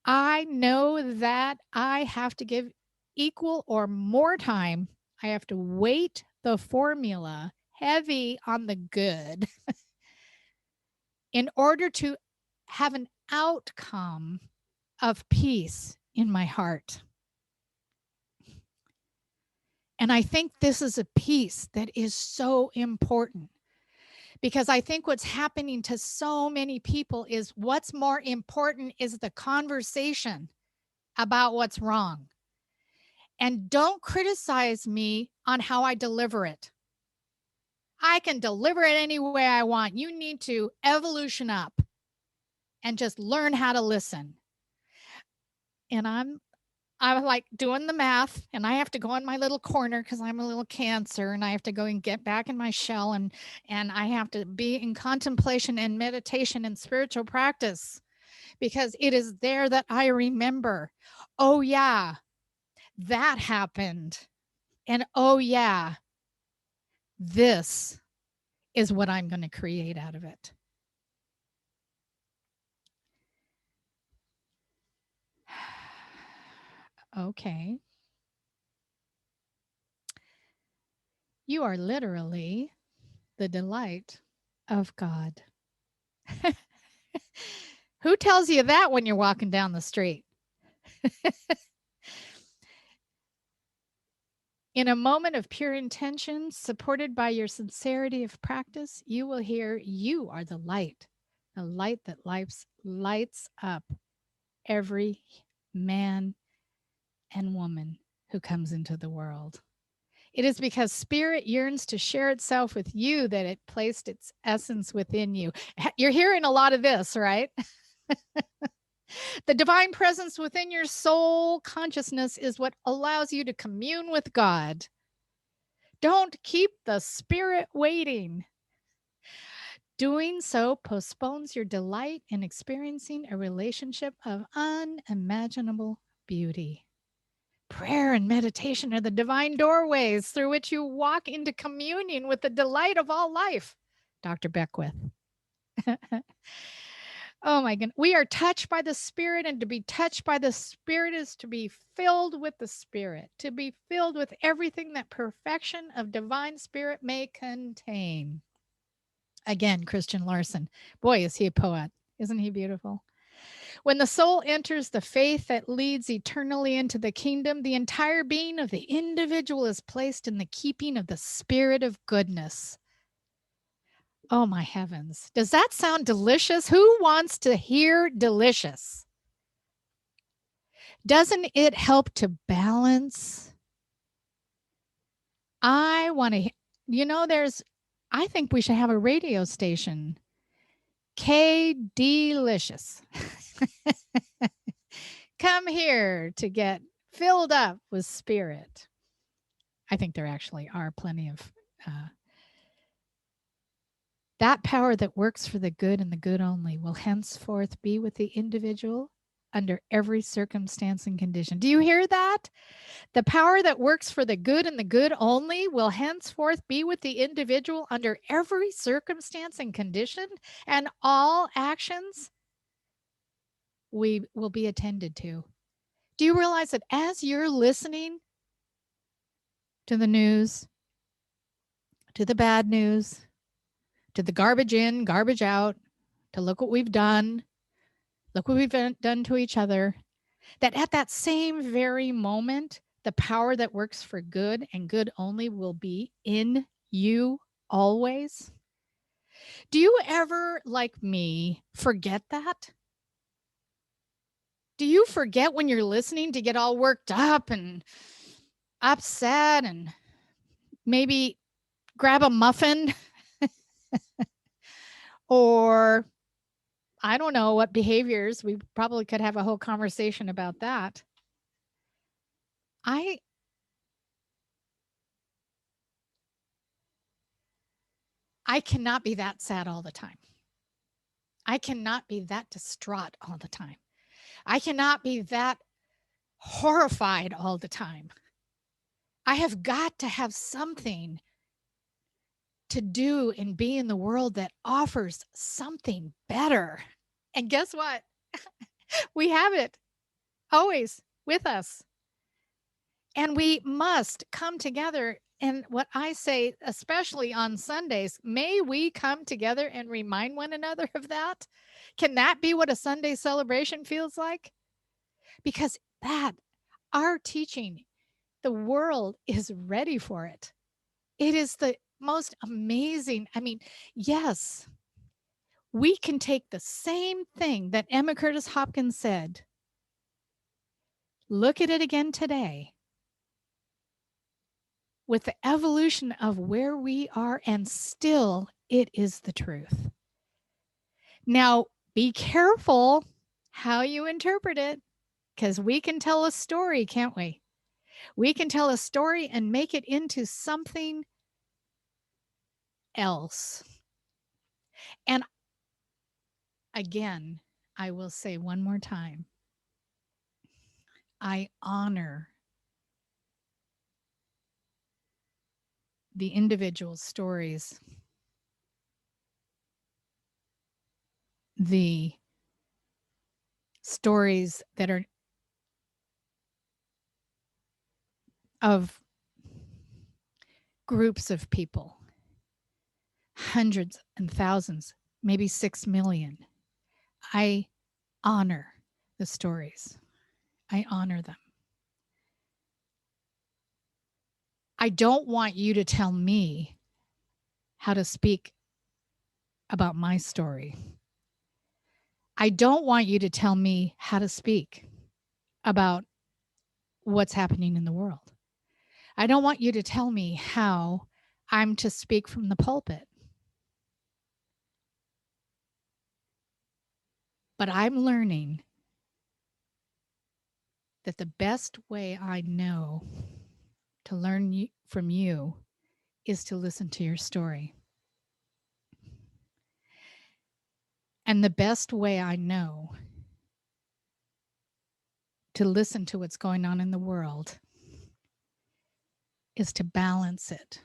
I know that I have to give equal or more time. I have to weight the formula heavy on the good in order to have an outcome of peace in my heart. And I think this is a piece that is so important, because I think what's happening to so many people is what's more important is the conversation about what's wrong. And don't criticize me on how I deliver it. I can deliver it any way I want. You need to evolution up and just learn how to listen. And I'm like doing the math, and I have to go in my little corner because I'm a little Cancer, and I have to go and get back in my shell, and I have to be in contemplation and meditation and spiritual practice, because it is there that I remember, oh yeah, that happened. And oh yeah, this is what I'm going to create out of it. Okay. You are literally the delight of God. Who tells you that when you're walking down the street? In a moment of pure intention, supported by your sincerity of practice, you will hear, you are the light that lights up every man and woman who comes into the world. It is because spirit yearns to share itself with you that it placed its essence within you. You're hearing a lot of this, right? The divine presence within your soul consciousness is what allows you to commune with God. Don't keep the spirit waiting. Doing so postpones your delight in experiencing a relationship of unimaginable beauty. Prayer and meditation are the divine doorways through which you walk into communion with the delight of all life. Dr. Beckwith. Oh my goodness. We are touched by the Spirit, and to be touched by the Spirit is to be filled with the Spirit, to be filled with everything that perfection of divine Spirit may contain. Again, Christian Larson. Boy, is he a poet. Isn't he beautiful? When the soul enters the faith that leads eternally into the kingdom, the entire being of the individual is placed in the keeping of the Spirit of goodness. Oh my heavens. Does that sound delicious? Who wants to hear delicious? Doesn't it help to balance? I want to, I think we should have a radio station. K Delicious. Come here to get filled up with spirit. I think there actually are plenty of that power that works for the good and the good only will henceforth be with the individual under every circumstance and condition. Do you hear that? The power that works for the good and the good only will henceforth be with the individual under every circumstance and condition, and all actions we will be attended to. Do you realize that as you're listening to the news, to the bad news, to the garbage in, garbage out, to look what we've done, look what we've done to each other, that at that same very moment, the power that works for good and good only will be in you always? Do you ever, like me, forget that? Do you forget when you're listening to get all worked up and upset and maybe grab a muffin or I don't know what behaviors? We probably could have a whole conversation about that. I cannot be that sad all the time. I cannot be that distraught all the time. I cannot be that horrified all the time. I have got to have something to do and be in the world that offers something better. And guess what? We have it always with us. And we must come together. And what I say, especially on Sundays, may we come together and remind one another of that. Can that be what a Sunday celebration feels like? Because that, our teaching, the world is ready for it. It is the most amazing. I mean, yes, we can take the same thing that Emma Curtis Hopkins said, look at it again today with the evolution of where we are, and still it is the truth. Now, be careful how you interpret it, because we can tell a story, can't we? We can tell a story and make it into something else. And again, I will say one more time, I honor the individual stories, the stories that are of groups of people, hundreds and thousands, maybe 6 million. I honor the stories. I honor them. I don't want you to tell me how to speak about my story. I don't want you to tell me how to speak about what's happening in the world. I don't want you to tell me how I'm to speak from the pulpit. But I'm learning that the best way I know to learn from you is to listen to your story. And the best way I know to listen to what's going on in the world is to balance it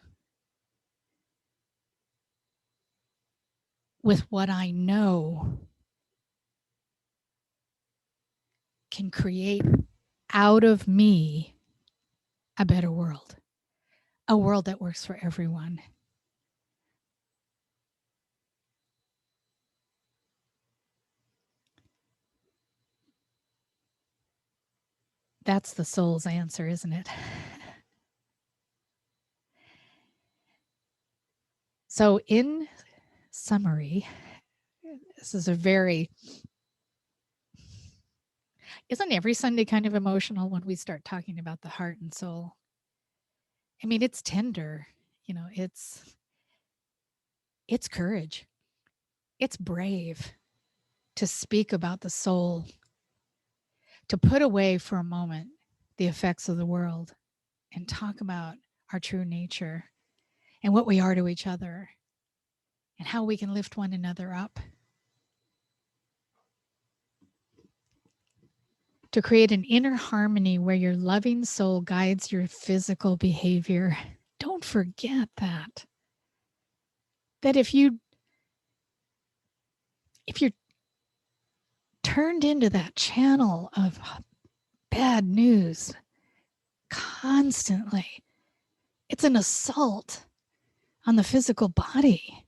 with what I know can create out of me a better world, a world that works for everyone. That's the soul's answer, isn't it? So in summary. This is isn't every Sunday kind of emotional when we start talking about the heart and soul? I mean, it's tender, it's courage. It's brave to speak about the soul, to put away for a moment the effects of the world and talk about our true nature and what we are to each other and how we can lift one another up. To create an inner harmony where your loving soul guides your physical behavior. Don't forget that. That if you're turned into that channel of bad news constantly, it's an assault on the physical body.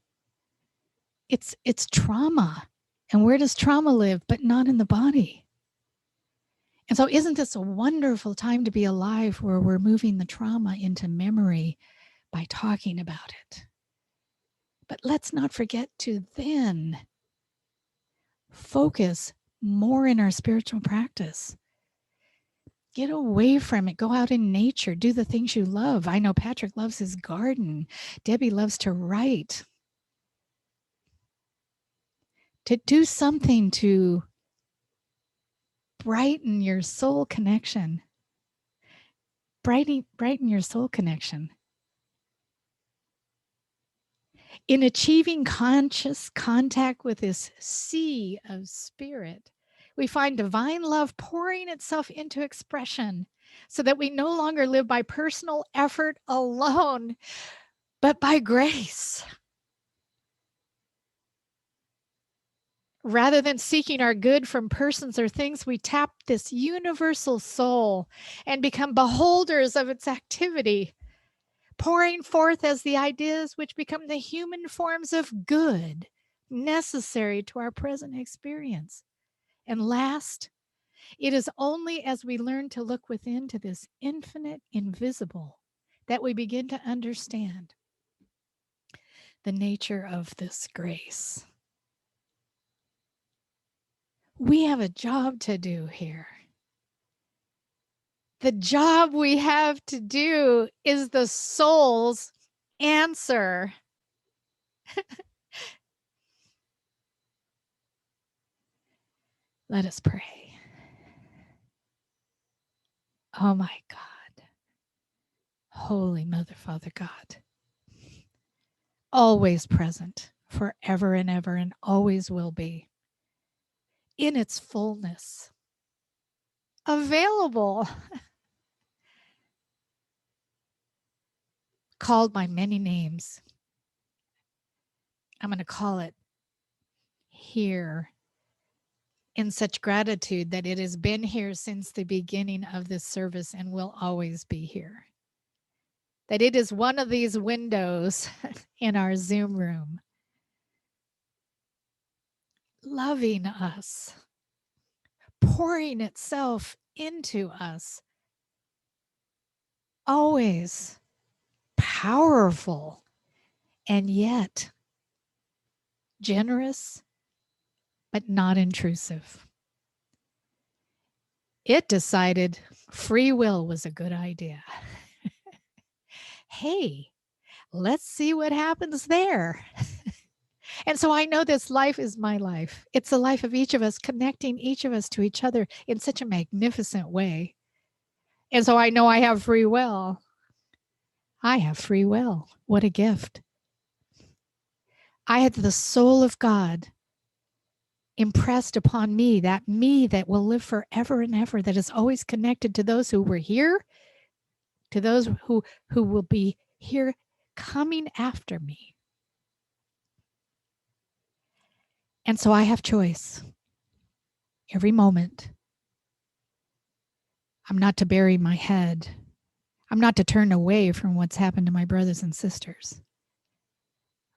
It's trauma. And where does trauma live? But not in the body. And so isn't this a wonderful time to be alive, where we're moving the trauma into memory by talking about it? But let's not forget to then focus more in our spiritual practice. Get away from it. Go out in nature. Do the things you love. I know Patrick loves his garden. Debbie loves to write. To do something to brighten your soul connection. Brighten your soul connection. In achieving conscious contact with this sea of spirit, we find divine love pouring itself into expression so that we no longer live by personal effort alone, but by grace. Rather than seeking our good from persons or things, we tap this universal soul and become beholders of its activity, pouring forth as the ideas which become the human forms of good necessary to our present experience. And last, it is only as we learn to look within to this infinite invisible that we begin to understand the nature of this grace. We have a job to do here. The job we have to do is the soul's answer. Let us pray. Oh my God, Holy Mother, Father God, always present, forever and ever, and always will be, in its fullness, available, called by many names. I'm going to call it here, in such gratitude that it has been here since the beginning of this service and will always be here. That it is one of these windows in our Zoom room, loving us, pouring itself into us, always powerful, and yet generous, but not intrusive. It decided free will was a good idea. Hey, let's see what happens there. And so I know this life is my life. It's the life of each of us, connecting each of us to each other in such a magnificent way. And so I know I have free will. I have free will. What a gift. I had the soul of God impressed upon me that will live forever and ever, that is always connected to those who were here, to those who will be here coming after me. And so I have choice every moment. I'm not to bury my head. I'm not to turn away from what's happened to my brothers and sisters.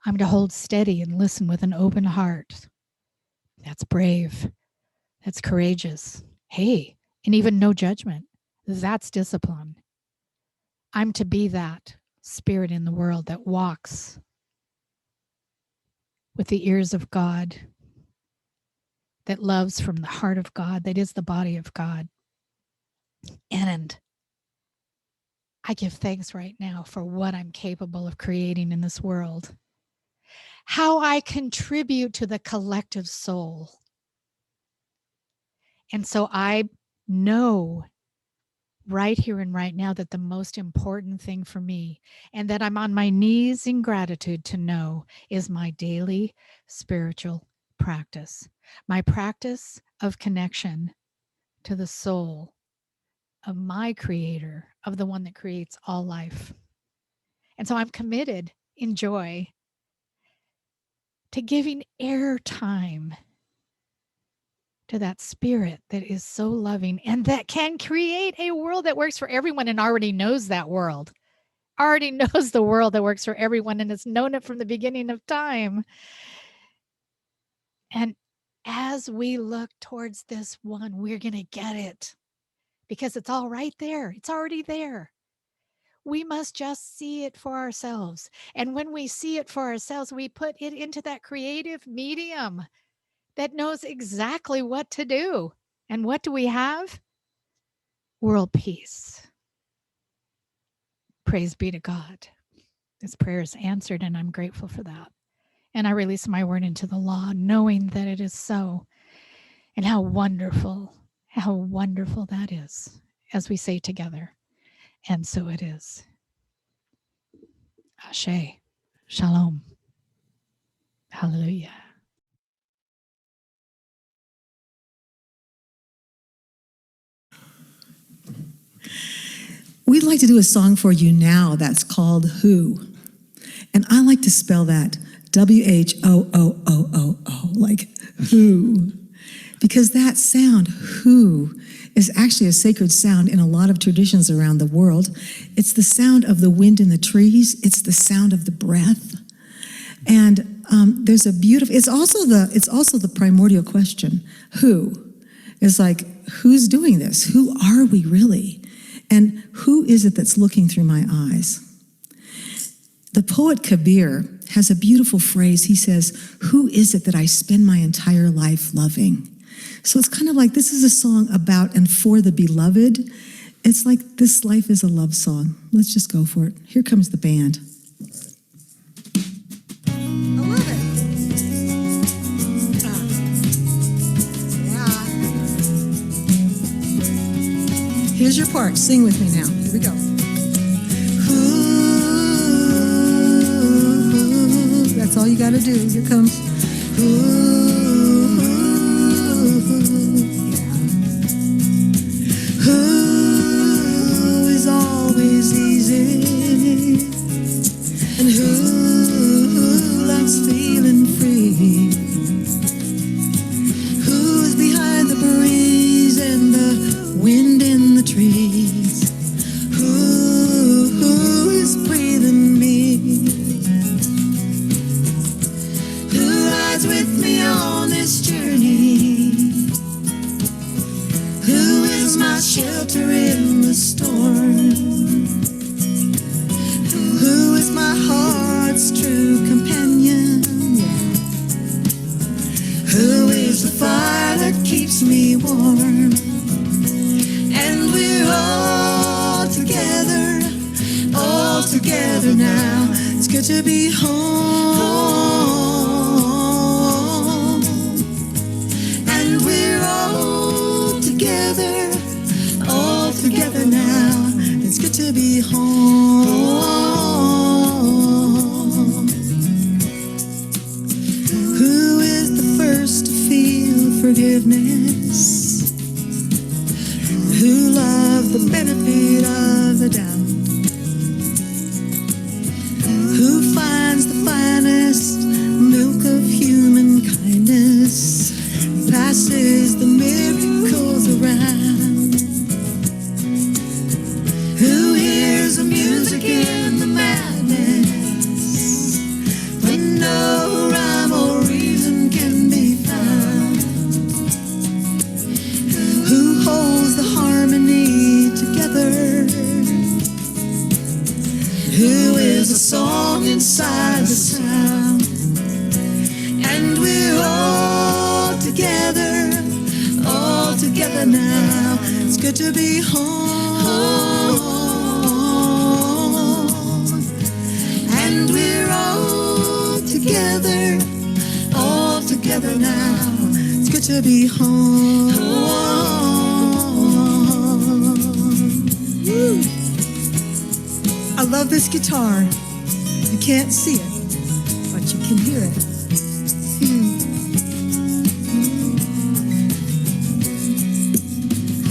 I'm to hold steady and listen with an open heart. That's brave. That's courageous. Hey, and even no judgment. That's discipline. I'm to be that spirit in the world that walks with the ears of God, that loves from the heart of God, that is the body of God. And I give thanks right now for what I'm capable of creating in this world, how I contribute to the collective soul. And so I know right here and right now that the most important thing for me, and that I'm on my knees in gratitude to know, is my daily spiritual practice, my practice of connection to the soul of my creator, of the one that creates all life. And so I'm committed in joy to giving airtime to that spirit that is so loving and that can create a world that works for everyone, and already knows that world, already knows the world that works for everyone, and has known it from the beginning of time. And as we look towards this one, we're going to get it, because it's all right there. It's already there. We must just see it for ourselves. And when we see it for ourselves, we put it into that creative medium that knows exactly what to do. And what do we have? World peace. Praise be to God. This prayer is answered, and I'm grateful for that. And I release my word into the law, knowing that it is so. And how wonderful that is, as we say together. And so it is. Ashe. Shalom. Hallelujah. We'd like to do a song for you now that's called Who. And I like to spell that WHOOOOO, like who. Because that sound, who, is actually a sacred sound in a lot of traditions around the world. It's the sound of the wind in the trees. It's the sound of the breath. And there's a beautiful, it's also the primordial question, who? It's like, who's doing this? Who are we really? And who is it that's looking through my eyes? The poet Kabir has a beautiful phrase. He says, who is it that I spend my entire life loving? So it's kind of like, this is a song about and for the beloved. It's like this life is a love song. Let's just go for it. Here comes the band. I love it. Here's your part. Sing with me now. Here we go. Ooh, that's all you got to do. Here comes. Ooh, yeah. Who is always easy, and who likes feeling free? Who's behind the breeze and the wind in the trees? Who is breathing me? Who rides with me on this journey? Who is my shelter in the storm? Who is my heart's true companion? Who is the fire that keeps me warm? And we're all together now. It's good to be home. And we're all together now. It's good to be home. Who is the first to feel forgiveness? Who loved the benefit of the doubt? Who finds the finest milk of human kindness? Passes the miracles around. Who hears the music in the madness when no rhyme or reason can be found? Who holds the harmony together? Who is a song inside the sound? good to be home. And we're all together now. It's good to be home. Woo. I love this guitar. You can't see it, but you can hear it.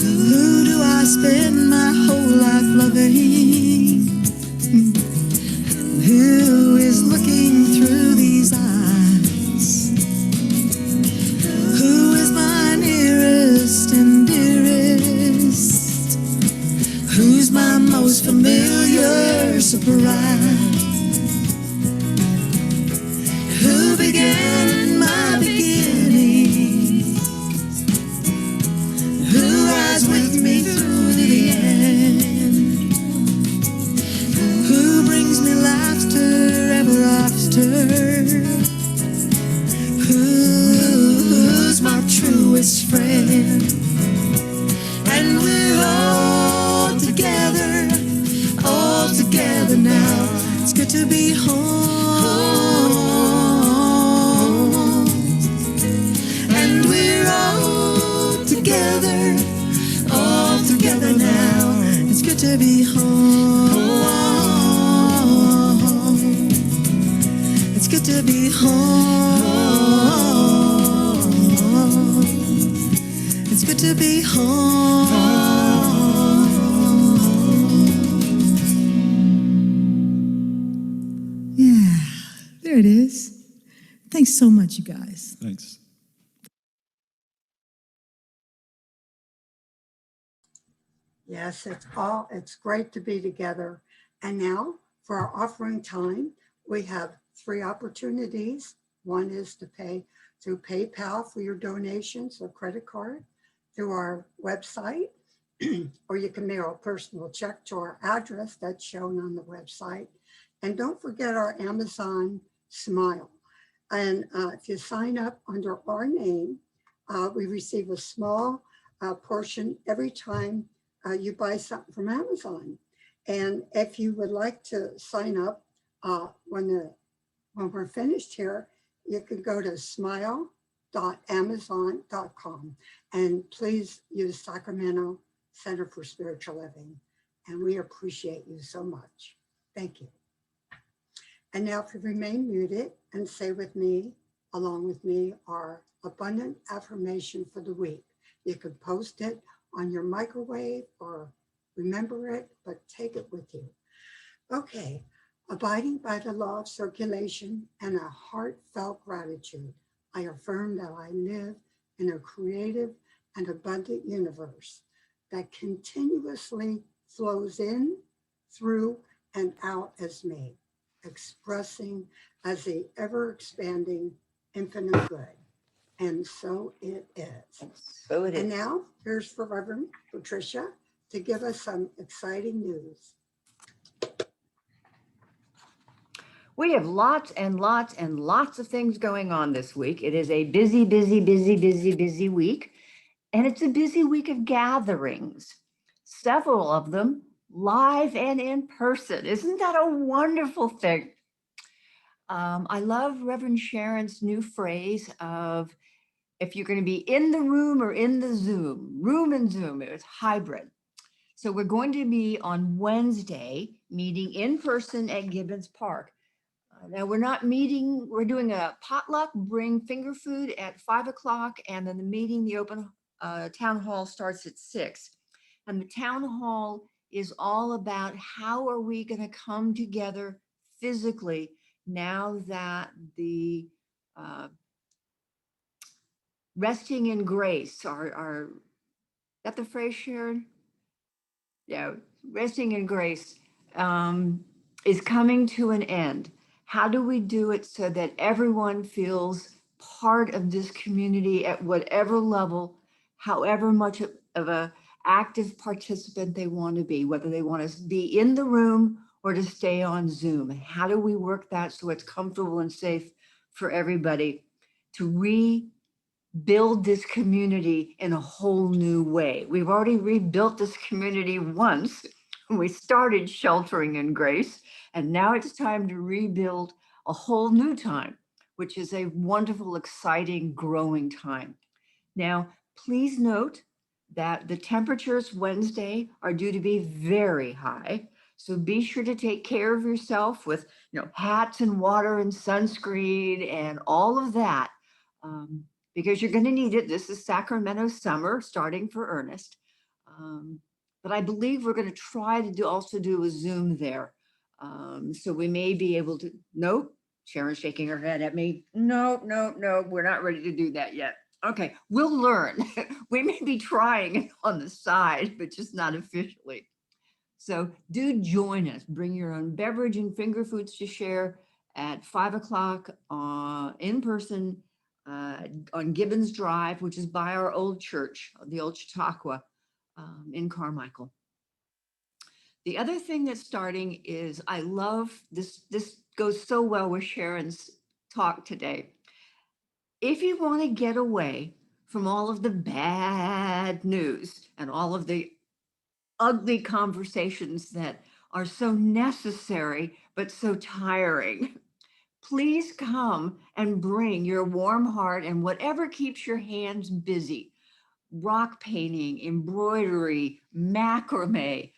Who do I spend my whole life loving? Who is looking through these eyes? Who is my nearest and dearest? Who's my most familiar surprise? Who began my beginning? Who rides with me through the end? Who brings me laughter ever after? Who's my truest friend? And we're all together now. It's good to be home. And we're all together now. It's good to be home. It's good to be home. It's good to be home. Yeah, there it is. Thanks so much, you guys. Thanks. Yes, it's great to be together. And now for our offering time, we have 3 opportunities. One is to pay through PayPal for your donations or credit card, through our website, or you can mail a personal check to our address that's shown on the website. And don't forget our Amazon Smile. And if you sign up under our name, we receive a small portion every time you buy something from Amazon. And if you would like to sign up when we're finished here, you can go to smile.amazon.com and please use Sacramento Center for Spiritual Living. And we appreciate you so much. Thank you. And now if you remain muted and say with me, along with me, our abundant affirmation for the week. You can post it on your microwave or remember it, but take it with you. Okay, abiding by the law of circulation and a heartfelt gratitude, I affirm that I live in a creative and abundant universe that continuously flows in, through, and out as me, expressing as the ever-expanding infinite good. And so it is. So it And is. now here's for Reverend Patricia to give us some exciting news. We have lots and lots and lots of things going on this week. It is a busy week. And it's a busy week of gatherings, several of them live and in person. Isn't that a wonderful thing? I love Reverend Sharon's new phrase of if you're going to be in the room or in the Zoom, room and Zoom, it's hybrid. So we're going to be on Wednesday meeting in person at Gibbons Park. Now we're not meeting, we're doing a potluck, bring finger food at 5 o'clock, and then the meeting, the open town hall starts at 6. And the town hall is all about how are we going to come together physically now that the resting in grace are that the phrase, Sharon? Yeah, resting in grace is coming to an end. How do we do it so that everyone feels part of this community at whatever level, however much of a active participant they want to be, whether they want to be in the room or to stay on Zoom? And how do we work that so it's comfortable and safe for everybody to build this community in a whole new way. We've already rebuilt this community once when we started sheltering in grace, and now it's time to rebuild a whole new time, which is a wonderful, exciting, growing time. Now, please note that the temperatures Wednesday are due to be very high. So be sure to take care of yourself with, hats and water and sunscreen and all of that, because you're going to need it. This is Sacramento summer starting for earnest. But I believe we're going to try to also do a Zoom there. So we may be able to, nope, Sharon's shaking her head at me. No, we're not ready to do that yet. Okay, we'll learn. We may be trying on the side, but just not officially. So do join us. Bring your own beverage and finger foods to share at 5 o'clock in person on Gibbons Drive, which is by our old church, the old Chautauqua in Carmichael. The other thing that's starting is, I love this. This goes so well with Sharon's talk today. If you want to get away from all of the bad news and all of the ugly conversations that are so necessary but so tiring, please come and bring your warm heart and whatever keeps your hands busy. Rock painting, embroidery, macrame,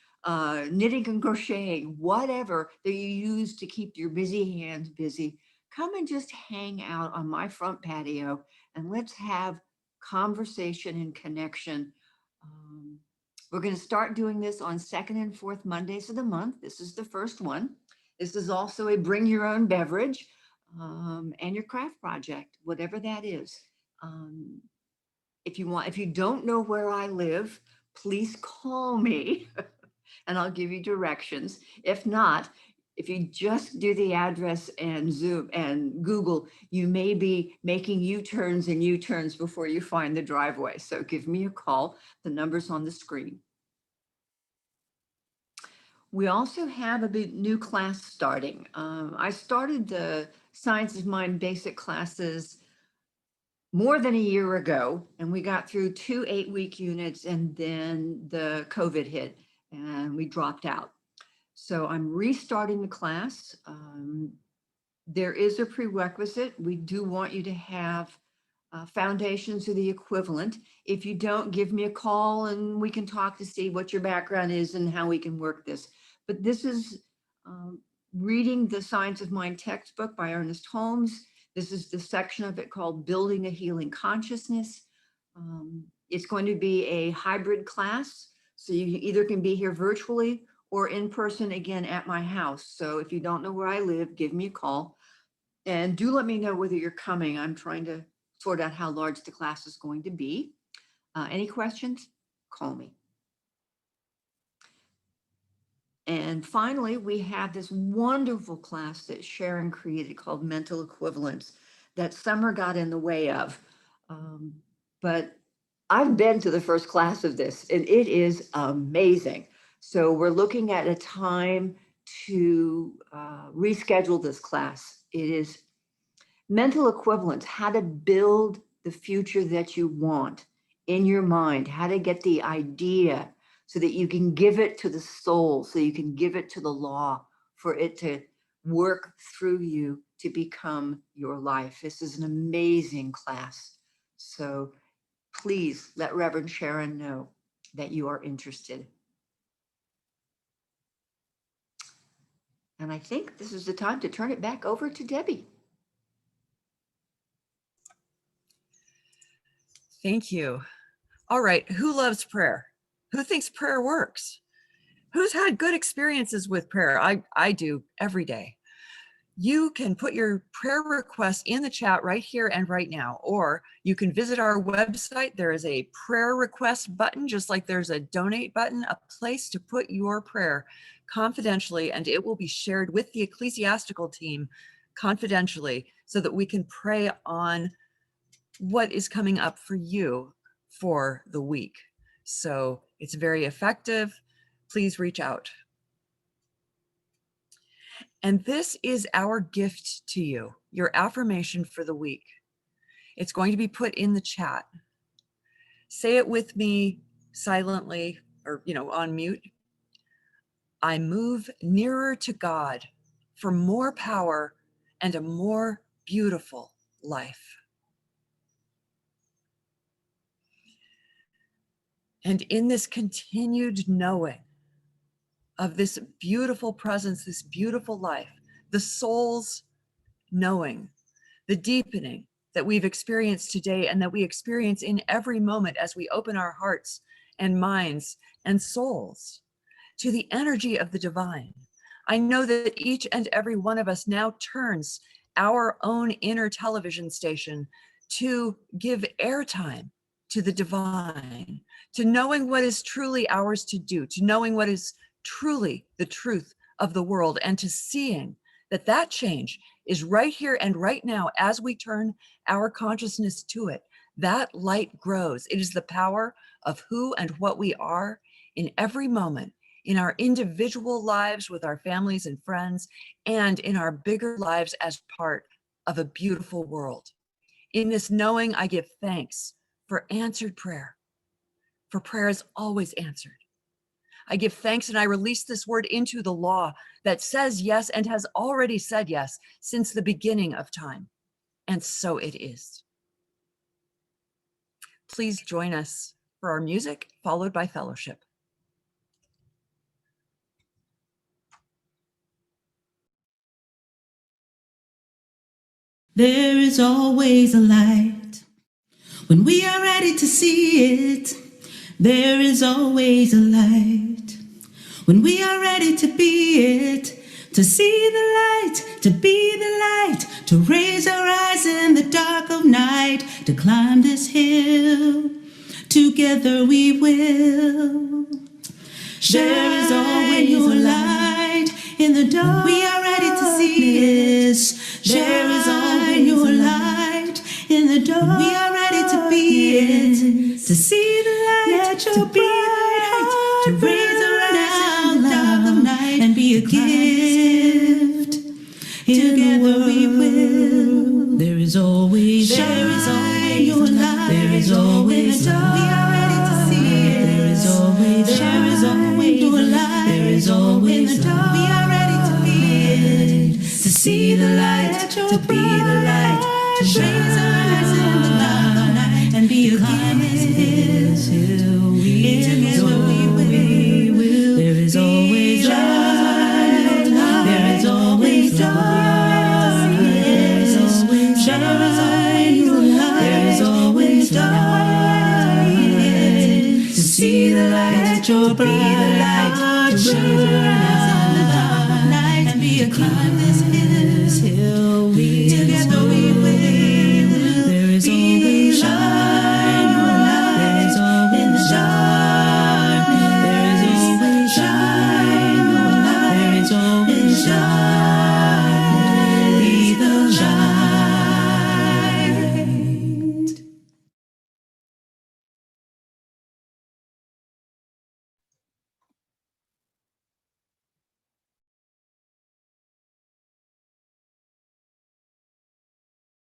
knitting and crocheting, whatever that you use to keep your busy hands busy. Come and just hang out on my front patio and let's have conversation and connection. We're going to start doing this on second and fourth Mondays of the month. This is the first one. This is also a bring your own beverage and your craft project, whatever that is. If you don't know where I live, please call me and I'll give you directions. If not, if you just do the address and Zoom and Google, you may be making U-turns and U-turns before you find the driveway. So give me a call. The number's on the screen. We also have a new class starting. I started the Science of Mind basic classes more than a year ago, and we got through 2 8-week units, and then the COVID hit and we dropped out. So I'm restarting the class. There is a prerequisite. We do want you to have foundations or the equivalent. If you don't, give me a call and we can talk to see what your background is and how we can work this. But this is reading the Science of Mind textbook by Ernest Holmes. This is the section of it called Building a Healing Consciousness. It's going to be a hybrid class. So you either can be here virtually or in person again at my house. So if you don't know where I live, give me a call. And do let me know whether you're coming. I'm trying to sort out how large the class is going to be. Any questions? Call me. And finally, we have this wonderful class that Sharon created called Mental Equivalence that summer got in the way of. But I've been to the first class of this and it is amazing. So we're looking at a time to reschedule this class. It is mental equivalence, how to build the future that you want in your mind, how to get the idea so that you can give it to the soul, so you can give it to the law for it to work through you to become your life. This is an amazing class. So please let Reverend Sharon know that you are interested. And I think this is the time to turn it back over to Debbie. Thank you. All right, who loves prayer? Who thinks prayer works? Who's had good experiences with prayer? I do every day. You can put your prayer request in the chat right here and right now, or you can visit our website. There is a prayer request button, just like there's a donate button, a place to put your prayer confidentially, and it will be shared with the ecclesiastical team confidentially so that we can pray on what is coming up for you for the week. So it's very effective. Please reach out. And this is our gift to you, your affirmation for the week. It's going to be put in the chat. Say it with me silently or, on mute. I move nearer to God for more power and a more beautiful life. And in this continued knowing of this beautiful presence, this beautiful life, the soul's knowing, the deepening that we've experienced today and that we experience in every moment as we open our hearts and minds and souls to the energy of the divine. I know that each and every one of us now turns our own inner television station to give airtime to the divine, to knowing what is truly ours to do, to knowing what is truly the truth of the world, and to seeing that that change is right here and right now as we turn our consciousness to it. That light grows. It is the power of who and what we are in every moment, in our individual lives with our families and friends, and in our bigger lives as part of a beautiful world. In this knowing, I give thanks for answered prayer, for prayer is always answered. I give thanks and I release this word into the law that says yes and has already said yes since the beginning of time. And so it is. Please join us for our music, followed by fellowship. There is always a light when we are ready to see it. There is always a light when we are ready to be it, to see the light, to be the light, to raise our eyes in the dark of night, to climb this hill. Together we will. There is always a light in the dark. We are ready to see it. There is always a light in the dark. We are ready to be it, to see the light, to be the light, to raise our eyes in the dark of night and be a gift. Together we will. There is always a light. There is always a light. We are ready to see it. There is always a light. There is always a light. We are ready to be it, to see the light, to be the light, to raise our eyes in the dark of night and be a gift till we together we will. There is always light. There is always dark. There is always light. There is always dark. To see the light, to be the light, to raise our eyes in the dark of night and be a gift.